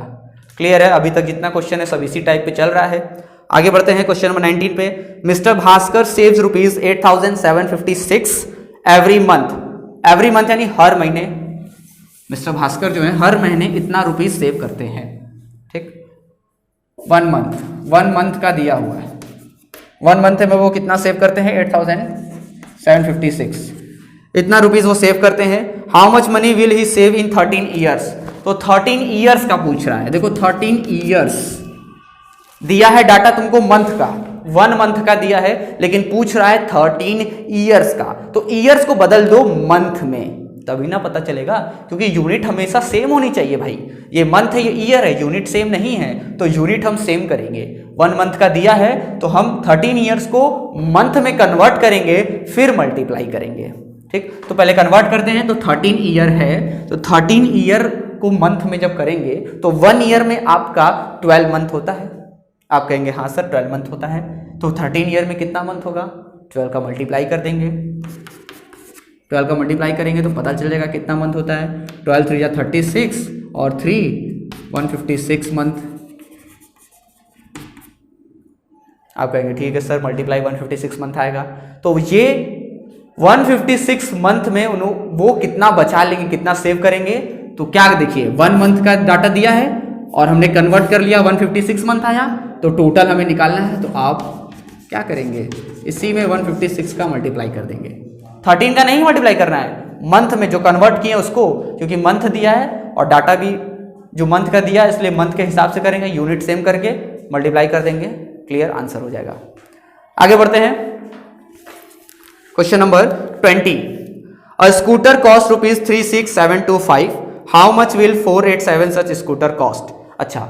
क्लियर है, अभी तक जितना क्वेश्चन है सब इसी टाइप पे चल रहा है। आगे बढ़ते हैं क्वेश्चन नंबर 19 पे। Mister Bhaskar saves ₹8756 every month, every month यानी हर महीने, मिस्टर भास्कर जो है हर महीने इतना रुपीज सेव करते हैं, ठीक, वन मंथ का दिया हुआ है, वन मंथ में वो कितना सेव करते हैं 8756, इतना रुपीज वो सेव करते हैं। How much money will he save in 13 years, तो 13 ईयर्स का पूछ रहा है, देखो 13 ईयर्स दिया है डाटा तुमको मंथ का, 1 मंथ का दिया है, लेकिन पूछ रहा है 13 ईयर्स का, तो ईयर्स को बदल दो मंथ में, तभी ना पता चलेगा, क्योंकि यूनिट हमेशा सेम होनी चाहिए भाई। ये मंथ है, ये ईयर है, यूनिट सेम नहीं है, तो यूनिट हम सेम करेंगे। 1 मंथ का दिया है तो हम 13 ईयर्स को मंथ में कन्वर्ट करेंगे, फिर मल्टीप्लाई करेंगे। ठीक, तो पहले कन्वर्ट करते हैं। तो 13 ईयर है, तो 13 ईयर को मंथ में जब करेंगे तो 1 ईयर में आपका 12 मंथ होता है। आप कहेंगे हाँ सर 12 मंथ होता है, तो 13 ईयर में कितना मंथ होगा, 12 का मल्टीप्लाई कर देंगे। 12 का मल्टीप्लाई करेंगे तो पता चल जाएगा कितना मंथ होता है। 12 3 या 36 और 3 156 मंथ। आप कहेंगे ठीक है सर मल्टीप्लाई 156 मंथ आएगा, तो ये 156 मंथ में वो कितना बचा लेंगे, कितना सेव करेंगे। तो क्या देखिए 1 मंथ का डाटा दिया है और हमने कन्वर्ट कर लिया, 156 मंथ आया, तो टोटल हमें निकालना है। तो आप क्या करेंगे, इसी में 156 का मल्टीप्लाई कर देंगे। 13 का नहीं मल्टीप्लाई करना है, मंथ में जो कन्वर्ट किए उसको, क्योंकि मंथ दिया है और डाटा भी जो मंथ का दिया है, इसलिए मंथ के हिसाब से करेंगे, यूनिट सेम करके मल्टीप्लाई कर देंगे, क्लियर आंसर हो जाएगा। आगे बढ़ते हैं, question number 20। A scooter cost ₹36725, how much will 487 such scooter cost. अच्छा,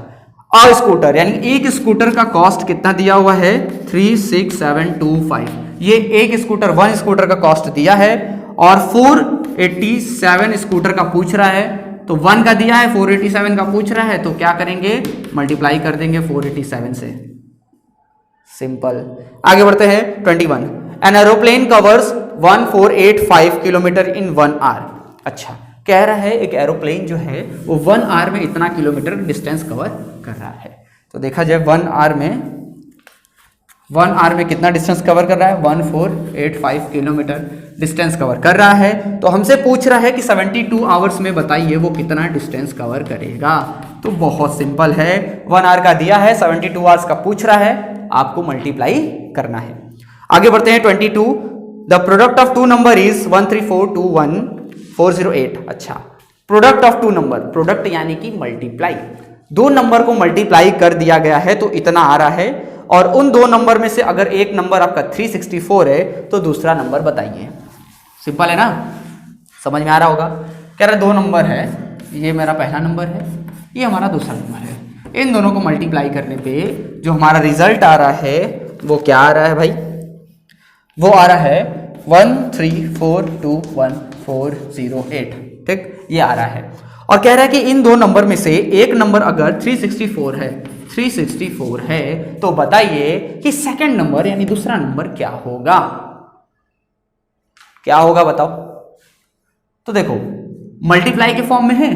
अ स्कूटर यानी एक स्कूटर का कॉस्ट कितना दिया हुआ है, 36725। ये एक स्कूटर 1 स्कूटर का कॉस्ट दिया है और 487 स्कूटर का पूछ रहा है। तो 1 का दिया है, 487 का पूछ रहा है, तो क्या करेंगे, मल्टीप्लाई कर देंगे 487 से, सिंपल। आगे बढ़ते हैं 21। An aeroplane covers 1485 kilometre in 1 hour. अच्छा, कह रहा है एक एरोप्लेन जो है वो 1 आवर में इतना किलोमीटर डिस्टेंस कवर कर रहा है। तो देखा जाए 1 आवर में कितना डिस्टेंस कवर कर रहा है, 1485 किलोमीटर डिस्टेंस कवर कर रहा है। तो हमसे पूछ रहा है कि 72 आवर्स में बताइए वो कितना डिस्टेंस कवर करेगा। तो बहुत सिंपल है, 1 आवर का दिया है, 72 आवर्स का पूछ रहा है, आपको मल्टीप्लाई करना है। आगे बढ़ते हैं 22। The product of 2 number is 13421 अच्छा, प्रोडक्ट ऑफ 2 नंबर, प्रोडक्ट यानी कि मल्टीप्लाई, 2 नंबर को मल्टीप्लाई कर दिया गया है तो इतना आ रहा है। और उन 2 नंबर में से अगर एक नंबर आपका 364 है तो दूसरा नंबर बताइए। सिंपल है ना, समझ में आ रहा होगा। कह रहा 2 नंबर है, ये मेरा पहला नंबर है, ये हमारा दूसरा नंबर है। इन दोनों को मल्टीप्लाई करने पे जो हमारा रिजल्ट आ रहा है वो क्या आ रहा है भाई, वो आ रहा है 13421 ठीक, ये आ रहा है। और कह रहा है कि इन 2 नंबर में से एक नंबर अगर 364 है तो बताइए कि सेकंड नंबर यानी दूसरा नंबर क्या होगा, क्या होगा बताओ। तो देखो मल्टीप्लाई के फॉर्म में है,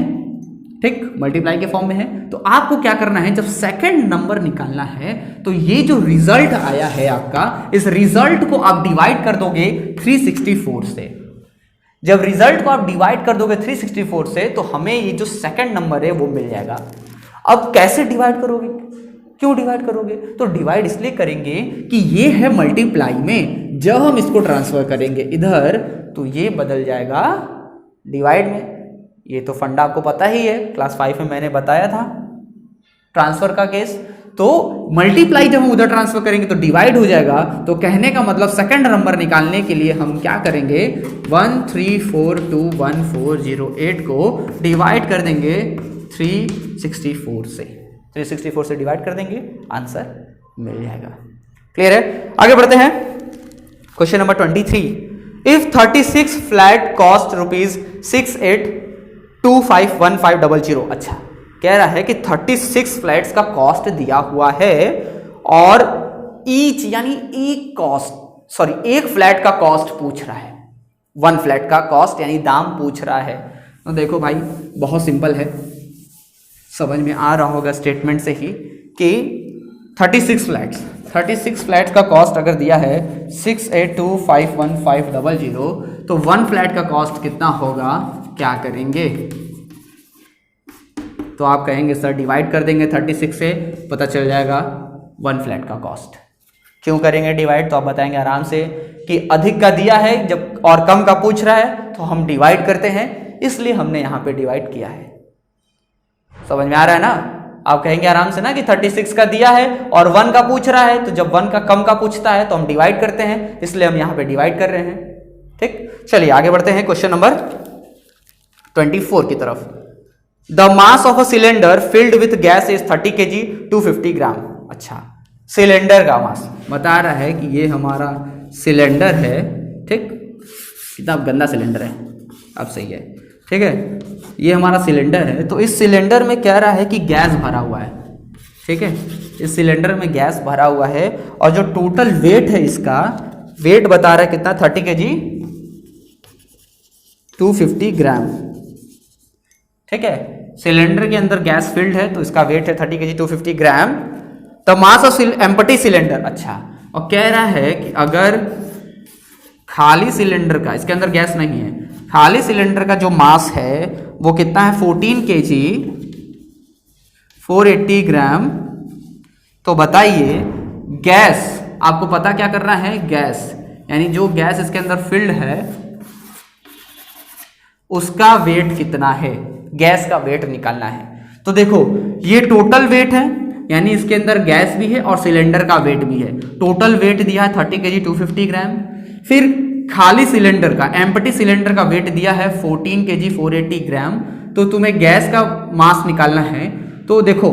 ठीक, मल्टीप्लाई के फॉर्म में है, तो आपको क्या करना है, जब सेकंड नंबर निकालना है तो ये जो रिजल्ट आया है आपका, इस रिजल्ट को आप डिवाइड कर दोगे 364 से। जब रिजल्ट को आप डिवाइड कर दोगे 364 से तो हमें ये जो सेकंड नंबर है वो मिल जाएगा। अब कैसे डिवाइड करोगे, क्यों डिवाइड करोगे, तो डिवाइड इसलिए करेंगे कि ये है मल्टीप्लाई में, जब हम इसको ट्रांसफर करेंगे इधर तो ये बदल जाएगा डिवाइड में। ये तो फंडा आपको पता ही है, क्लास 5 में मैंने बताया था ट्रांसफर का केस। तो मल्टीप्लाई जब हम उधर ट्रांसफर करेंगे तो डिवाइड हो जाएगा। तो कहने का मतलब सेकंड नंबर निकालने के लिए हम क्या करेंगे, 13421 को डिवाइड कर देंगे 364 से, 364 से डिवाइड कर देंगे, आंसर मिल जाएगा। क्लियर है, आगे बढ़ते हैं question number 23। If 36 flat cost ₹68251500। अच्छा, कह रहा है कि 36 फ्लैट्स का कॉस्ट दिया हुआ है और ईच यानी एक फ्लैट का कॉस्ट पूछ रहा है, 1 फ्लैट का कॉस्ट यानी दाम पूछ रहा है। तो देखो भाई बहुत सिंपल है, समझ में आ रहा होगा स्टेटमेंट से ही कि 36 फ्लैट्स का कॉस्ट अगर दिया है 68251500 तो 1 फ्लैट का कॉस्ट कितना होगा, क्या करेंगे। तो आप कहेंगे सर डिवाइड कर देंगे 36 से, पता चल जाएगा 1 फ्लैट का कॉस्ट। क्यों करेंगे डिवाइड, तो आप बताएंगे आराम से कि अधिक का दिया है जब और कम का पूछ रहा है तो हम डिवाइड करते हैं, इसलिए हमने यहाँ पे डिवाइड किया है। समझ में आ रहा है ना। आप कहेंगे आराम से ना कि 36 का दिया है और 1 का पूछ रहा है, तो जब 1 का कम का पूछता है तो हम डिवाइड करते हैं, इसलिए हम यहाँ पे डिवाइड कर रहे हैं। ठीक, चलिए आगे बढ़ते हैं क्वेश्चन नंबर 24 की तरफ। The mass of a cylinder filled with gas is 30 kg 250 ग्राम। अच्छा, सिलेंडर का मास बता रहा है कि ये हमारा सिलेंडर है। ठीक, कितना गंदा सिलेंडर है, अब सही है। ठीक है, ये हमारा सिलेंडर है, तो इस सिलेंडर में कह रहा है कि गैस भरा हुआ है। ठीक है, इस सिलेंडर में गैस भरा हुआ है और जो टोटल वेट है, इसका वेट बता रहा है कितना, 30 kg 250 ग्राम। ठीक है, सिलेंडर के अंदर गैस फिल्ड है तो इसका वेट है 30 kg 250 gram. The mass of empty cylinder. अच्छा, और कह रहा है कि अगर खाली सिलेंडर का, इसके अंदर गैस नहीं है, खाली सिलेंडर का जो मास है वो कितना है, 14 kg 480 ग्राम। तो बताइए गैस, आपको पता क्या करना है, गैस यानी जो गैस इसके अंदर फिल्ड है उसका वेट कितना है, गैस का वेट निकालना है। तो देखो ये टोटल वेट है, यानी इसके अंदर गैस भी है और सिलेंडर का वेट भी है। टोटल वेट दिया है 30 kg 250 ग्राम। फिर खाली सिलेंडर का, एम्प्टी सिलेंडर का वेट दिया है 14 kg 480 ग्राम। तो तुम्हें गैस का मास निकालना है। तो देखो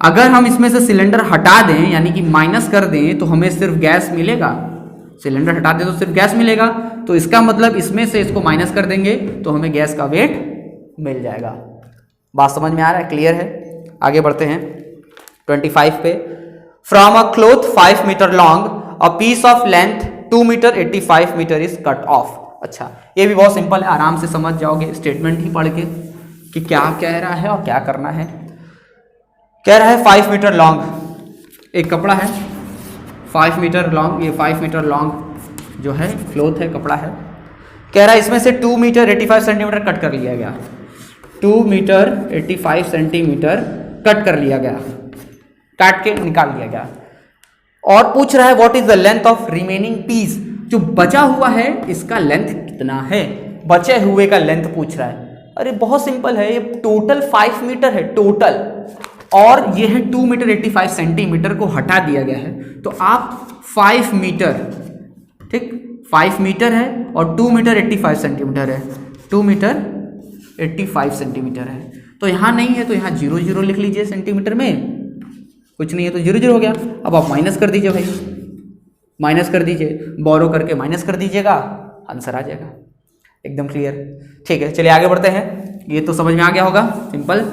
अगर हम इसमें से सिलेंडर हटा दें, यानी कि माइनस कर दें, तो हमें सिर्फ गैस मिलेगा। सिलेंडर हटा दें तो सिर्फ गैस मिलेगा, तो इसका मतलब इसमें से इसको माइनस कर देंगे तो हमें गैस का वेट मिल जाएगा। बात समझ में आ रहा है, क्लियर है? आगे बढ़ते हैं 25 पे। From a cloth 5 metre long a piece of length 2 metre 85 metre is cut off. अच्छा, ये भी बहुत सिंपल है, आराम से समझ जाओगे स्टेटमेंट ही पढ़ के कि क्या कह रहा है और क्या करना है। कह रहा है 5 मीटर लॉन्ग एक कपड़ा है, 5 मीटर लॉन्ग, ये 5 मीटर लॉन्ग जो है क्लॉथ है, कपड़ा है। कह रहा है इसमें से 2 मीटर 85 सेंटीमीटर कट कर लिया गया, 2 मीटर 85 सेंटीमीटर कट कर लिया गया, काट के निकाल लिया गया। और पूछ रहा है what is the length of remaining piece, जो बचा हुआ है इसका लेंथ कितना है, बचे हुए का लेंथ पूछ रहा है। अरे बहुत सिंपल है, ये टोटल 5 मीटर है टोटल, और ये है 2 मीटर 85 सेंटीमीटर को हटा दिया गया है। तो आप 5 मीटर, ठीक, 5 मीटर है और 2 मीटर 85 सेंटीमीटर है, 2 मीटर 85 सेंटीमीटर है। तो यहाँ नहीं है तो यहाँ 0 0 लिख लीजिए, सेंटीमीटर में कुछ नहीं है तो 0 0 हो गया। अब आप माइनस कर दीजिए भाई, माइनस कर दीजिए, बोरो करके माइनस कर दीजिएगा, आंसर आ जाएगा। एकदम क्लियर, ठीक है। चलिए आगे बढ़ते हैं, ये तो समझ में आ गया होगा, सिंपल।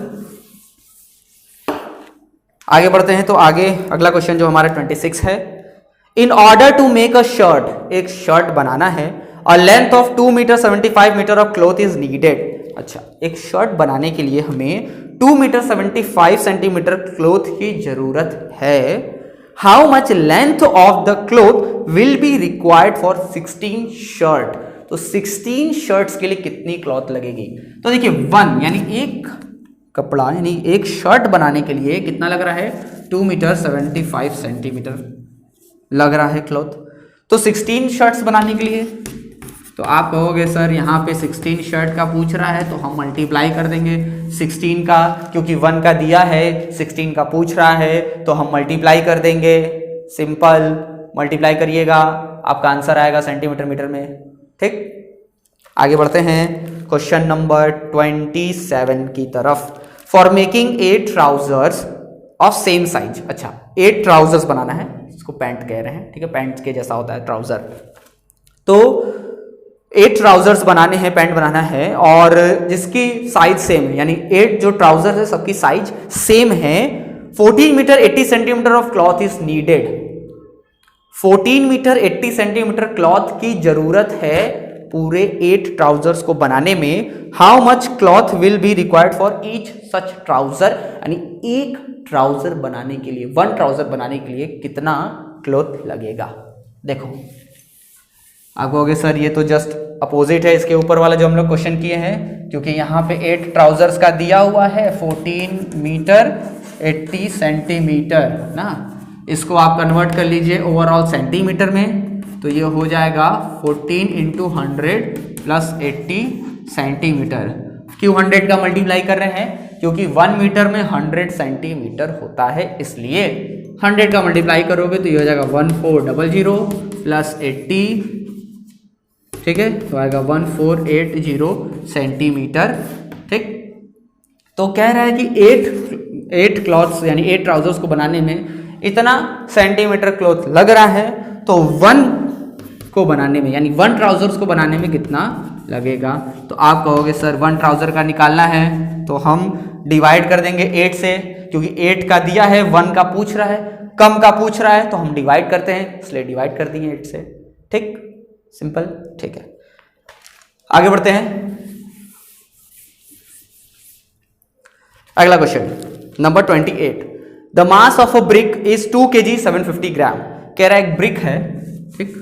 आगे बढ़ते हैं तो आगे अगला क्वेश्चन जो हमारा 26 है। In order to make a shirt, एक शर्ट बनाना है, a length of 2 metre 75 metre of cloth is needed. अच्छा, एक शर्ट बनाने के लिए हमें 2 मीटर 75 सेंटीमीटर क्लॉथ की जरूरत है। How much length of the cloth will be required for 16 shirt. तो 16 शर्ट्स के लिए कितनी क्लॉथ लगेगी? तो देखिए 1 यानी एक कपड़ा, यानी एक शर्ट बनाने के लिए कितना लग रहा है, 2 मीटर 75 सेंटीमीटर लग रहा है क्लॉथ। तो 16 शर्ट्स बनाने के लिए, तो आप कहोगे सर यहाँ पे 16 शर्ट का पूछ रहा है तो हम मल्टीप्लाई कर देंगे 16 का, क्योंकि 1 का दिया है, 16 का पूछ रहा है तो हम मल्टीप्लाई कर देंगे। सिंपल मल्टीप्लाई करिएगा, आपका आंसर आएगा सेंटीमीटर मीटर में। ठीक, आगे बढ़ते हैं क्वेश्चन नंबर 27 की तरफ। For making 8 trousers of same size. अच्छा, 8 ट्राउजर्स बनाना है, इसको पैंट कह रहे हैं, ठीक है, पैंट के जैसा होता है ट्राउजर। तो 8 ट्राउजर्स बनाने हैं, पैंट बनाना है, और जिसकी साइज सेम है, यानी 8 जो ट्राउजर्स है सबकी साइज सेम है। 14 metre 80 centimetre of cloth is needed. 14 metre 80 centimetre cloth की जरूरत है पूरे 8 ट्राउजर्स को बनाने में। How much cloth will be required for each such trouser, यानी एक ट्राउजर बनाने के लिए, 1 ट्राउजर बनाने के लिए कितना क्लॉथ लगेगा। देखो आप कहोगे सर ये तो जस्ट अपोजिट है इसके ऊपर वाला जो हम लोग क्वेश्चन किए हैं, क्योंकि यहाँ पे 8 ट्राउजर्स का दिया हुआ है 14 मीटर 80 सेंटीमीटर ना, इसको आप कन्वर्ट कर लीजिए ओवरऑल सेंटीमीटर में, तो ये हो जाएगा 14 इंटू 100 प्लस 80 सेंटीमीटर। क्यों 100 का मल्टीप्लाई कर रहे हैं, क्योंकि 1 मीटर में 100 सेंटीमीटर होता है, इसलिए 100 का मल्टीप्लाई करोगे तो ये हो जाएगा 1400 प्लस 80, ठीक है, तो आएगा 1480 सेंटीमीटर। ठीक, तो कह रहा है कि 8 क्लॉथ्स यानी 8 ट्राउजर्स को बनाने में इतना सेंटीमीटर क्लॉथ लग रहा है, तो 1 को बनाने में यानी 1 ट्राउजर्स को बनाने में कितना लगेगा। तो आप कहोगे सर 1 ट्राउजर का निकालना है, तो हम डिवाइड कर देंगे 8 से, क्योंकि 8 का दिया है, 1 का पूछ रहा है, कम का पूछ रहा है, तो हम डिवाइड करते हैं, इसलिए डिवाइड कर दिए 8 से। ठीक, सिंपल। ठीक है, आगे बढ़ते हैं। अगला question number 28। The mass of a brick is 2 kg 750 ग्राम। कह रहा है एक ब्रिक है, ठीक,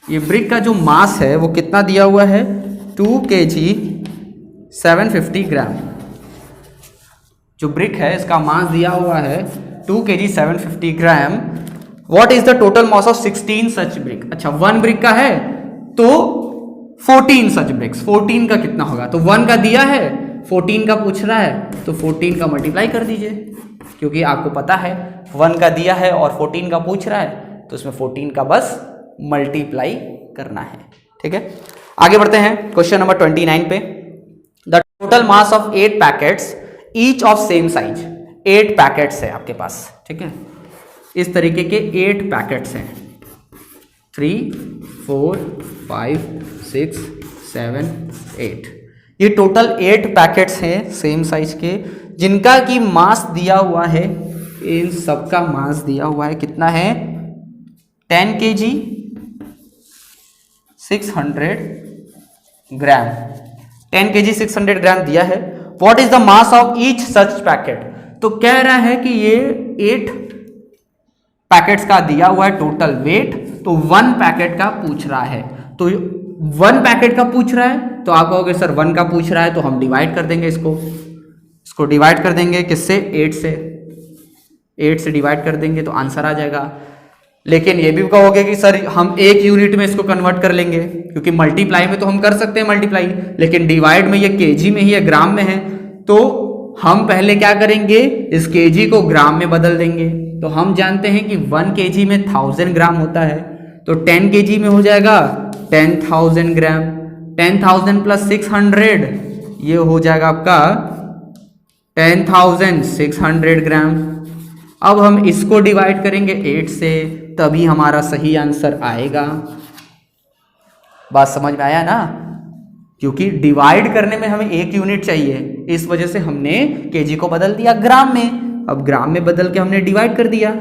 ये ब्रिक का जो मास है वो कितना दिया हुआ है, 2 kg 750 ग्राम। जो ब्रिक है इसका मास दिया हुआ है 2 kg 750 gram. What is the total mass of 16 such brick. अच्छा, 1 ब्रिक का है तो 14 सच ब्रिक्स, 14 का कितना होगा, तो 1 का दिया है, 14 का पूछ रहा है, तो 14 का मल्टीप्लाई कर दीजिए, क्योंकि आपको पता है 1 का दिया है और 14 का पूछ रहा है, तो इसमें 14 का बस मल्टीप्लाई करना है। ठीक है, आगे बढ़ते हैं क्वेश्चन नंबर 29 पे। The total mass of 8 packets each of same size. 8 packets है आपके पास, ठीक है, इस तरीके के 8 पैकेट्स हैं, 3 4 5 6 7 8। ये टोटल 8 पैकेट्स हैं सेम साइज के, जिनका की मास दिया हुआ है, इन सबका मास दिया हुआ है कितना है, 10 kg 600 ग्राम। 10 kg 600 ग्राम दिया है। What is the mass of each such packet. तो कह रहा है कि ये 8 पैकेट्स का दिया हुआ है टोटल वेट, तो 1 पैकेट का पूछ रहा है, तो 1 पैकेट का पूछ रहा है, तो आप कहोगे सर 1 का पूछ रहा है, तो हम डिवाइड कर देंगे, इसको डिवाइड कर देंगे किससे, 8 से डिवाइड कर देंगे तो आंसर आ जाएगा। लेकिन ये भी कहोगे कि सर हम 1 यूनिट में इसको कन्वर्ट कर लेंगे, क्योंकि मल्टीप्लाई में तो हम कर सकते हैं मल्टीप्लाई, लेकिन डिवाइड में ये केजी में ही है, ग्राम में है, तो हम पहले क्या करेंगे, इस केजी को ग्राम में बदल देंगे। तो हम जानते हैं कि 1 kg में 1000 ग्राम होता है, तो 10 kg में हो जाएगा 10,000 ग्राम। 10,000 प्लस 600 ये हो जाएगा आपका 10,600 ग्राम। अब हम इसको डिवाइड करेंगे 8 से, तभी हमारा सही आंसर आएगा। बात समझ में आया ना, क्योंकि डिवाइड करने में हमें 1 यूनिट चाहिए, इस वजह से हमने केजी को बदल दिया ग्राम में। अब ग्राम में बदल के हमने डिवाइड कर दिया,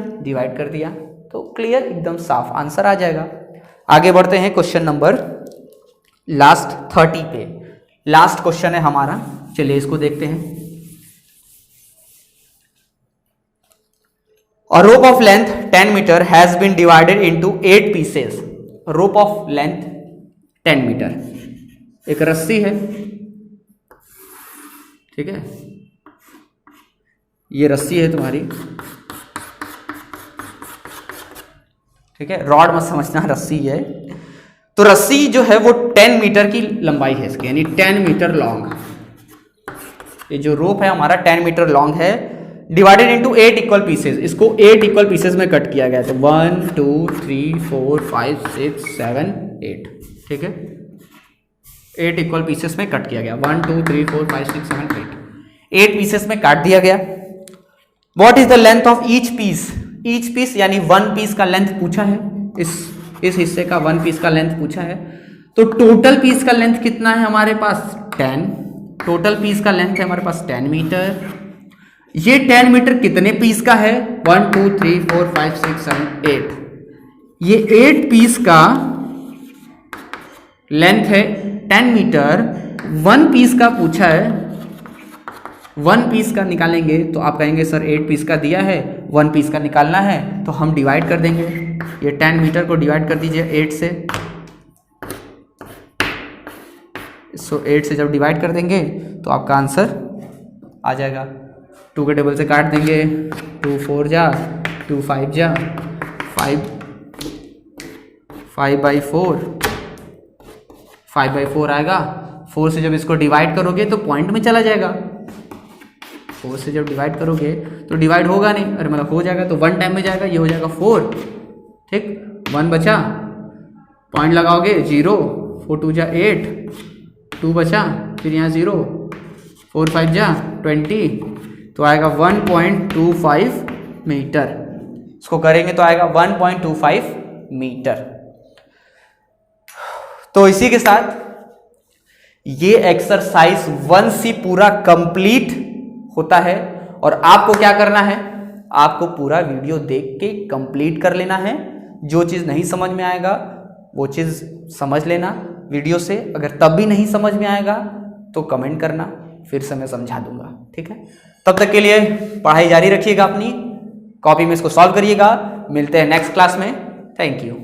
तो क्लियर, एकदम साफ आंसर आ जाएगा। आगे बढ़ते हैं क्वेश्चन नंबर लास्ट 30 पे। लास्ट क्वेश्चन है हमारा, चलिए इसको देखते हैं। A rope of length 10 meter has been divided into 8 pieces. Rope of length 10 metre, एक रस्सी है, ठीक है, ये रस्सी है तुम्हारी, ठीक है, रॉड मत समझना, रस्सी है। तो रस्सी जो है वो 10 मीटर की लंबाई है इसकी, यानी 10 मीटर लॉन्ग। ये जो रोप है हमारा 10 मीटर लॉन्ग है, डिवाइडेड इनटू 8 इक्वल पीसेस। इसको 8 इक्वल पीसेस में कट किया गया, तो 1 2 3 4 5 6 7 8, ठीक है, 8 इक्वल पीसेस में कट किया गया, 1 2 3 4 5 6 7 8 पीसेस में काट दिया गया। What is the length of each piece. Each piece यानी 1 पीस का लेंथ पूछा है, इस हिस्से का 1 पीस का लेंथ पूछा है। तो टोटल पीस का लेंथ कितना है हमारे पास, 10। टोटल पीस का लेंथ है हमारे पास 10 मीटर। ये 10 मीटर कितने पीस का है, 1 2 3 4 5 6 7 8। ये 8 पीस का लेंथ है 10 मीटर। 1 पीस का पूछा है, 1 पीस का निकालेंगे तो आप कहेंगे सर 8 पीस का दिया है, 1 पीस का निकालना है, तो हम डिवाइड कर देंगे। ये 10 मीटर को डिवाइड कर दीजिए 8 से, इसको 8 से जब डिवाइड कर देंगे तो आपका आंसर आ जाएगा। 2 के टेबल से काट देंगे, 2 4 जा, 2 5 जा, 5 बाई 4 आएगा, 4 से जब इसको डिवाइड करोगे तो पॉइंट में चला जाएगा। 4 से जब डिवाइड करोगे तो डिवाइड होगा नहीं, अरे मतलब हो जाएगा तो 1 टाइम में जाएगा, ये हो जाएगा 4, ठीक, 1 बचा, पॉइंट लगाओगे 0, 4 2 जा 8, 2 बचा, फिर यहाँ 0, 4 5 जा 20, तो आएगा 1.25 मीटर। इसको करेंगे तो आएगा 1.25 मीटर। तो इसी के साथ ये एक्सरसाइज 1C पूरा कंप्लीट होता है। और आपको क्या करना है, आपको पूरा वीडियो देख के कंप्लीट कर लेना है। जो चीज़ नहीं समझ में आएगा वो चीज़ समझ लेना वीडियो से, अगर तब भी नहीं समझ में आएगा तो कमेंट करना, फिर से मैं समझा दूंगा, ठीक है। तब तक के लिए पढ़ाई जारी रखिएगा अपनी, कॉपी में इसको सॉल्व करिएगा। मिलते हैं नेक्स्ट क्लास में। Thank you.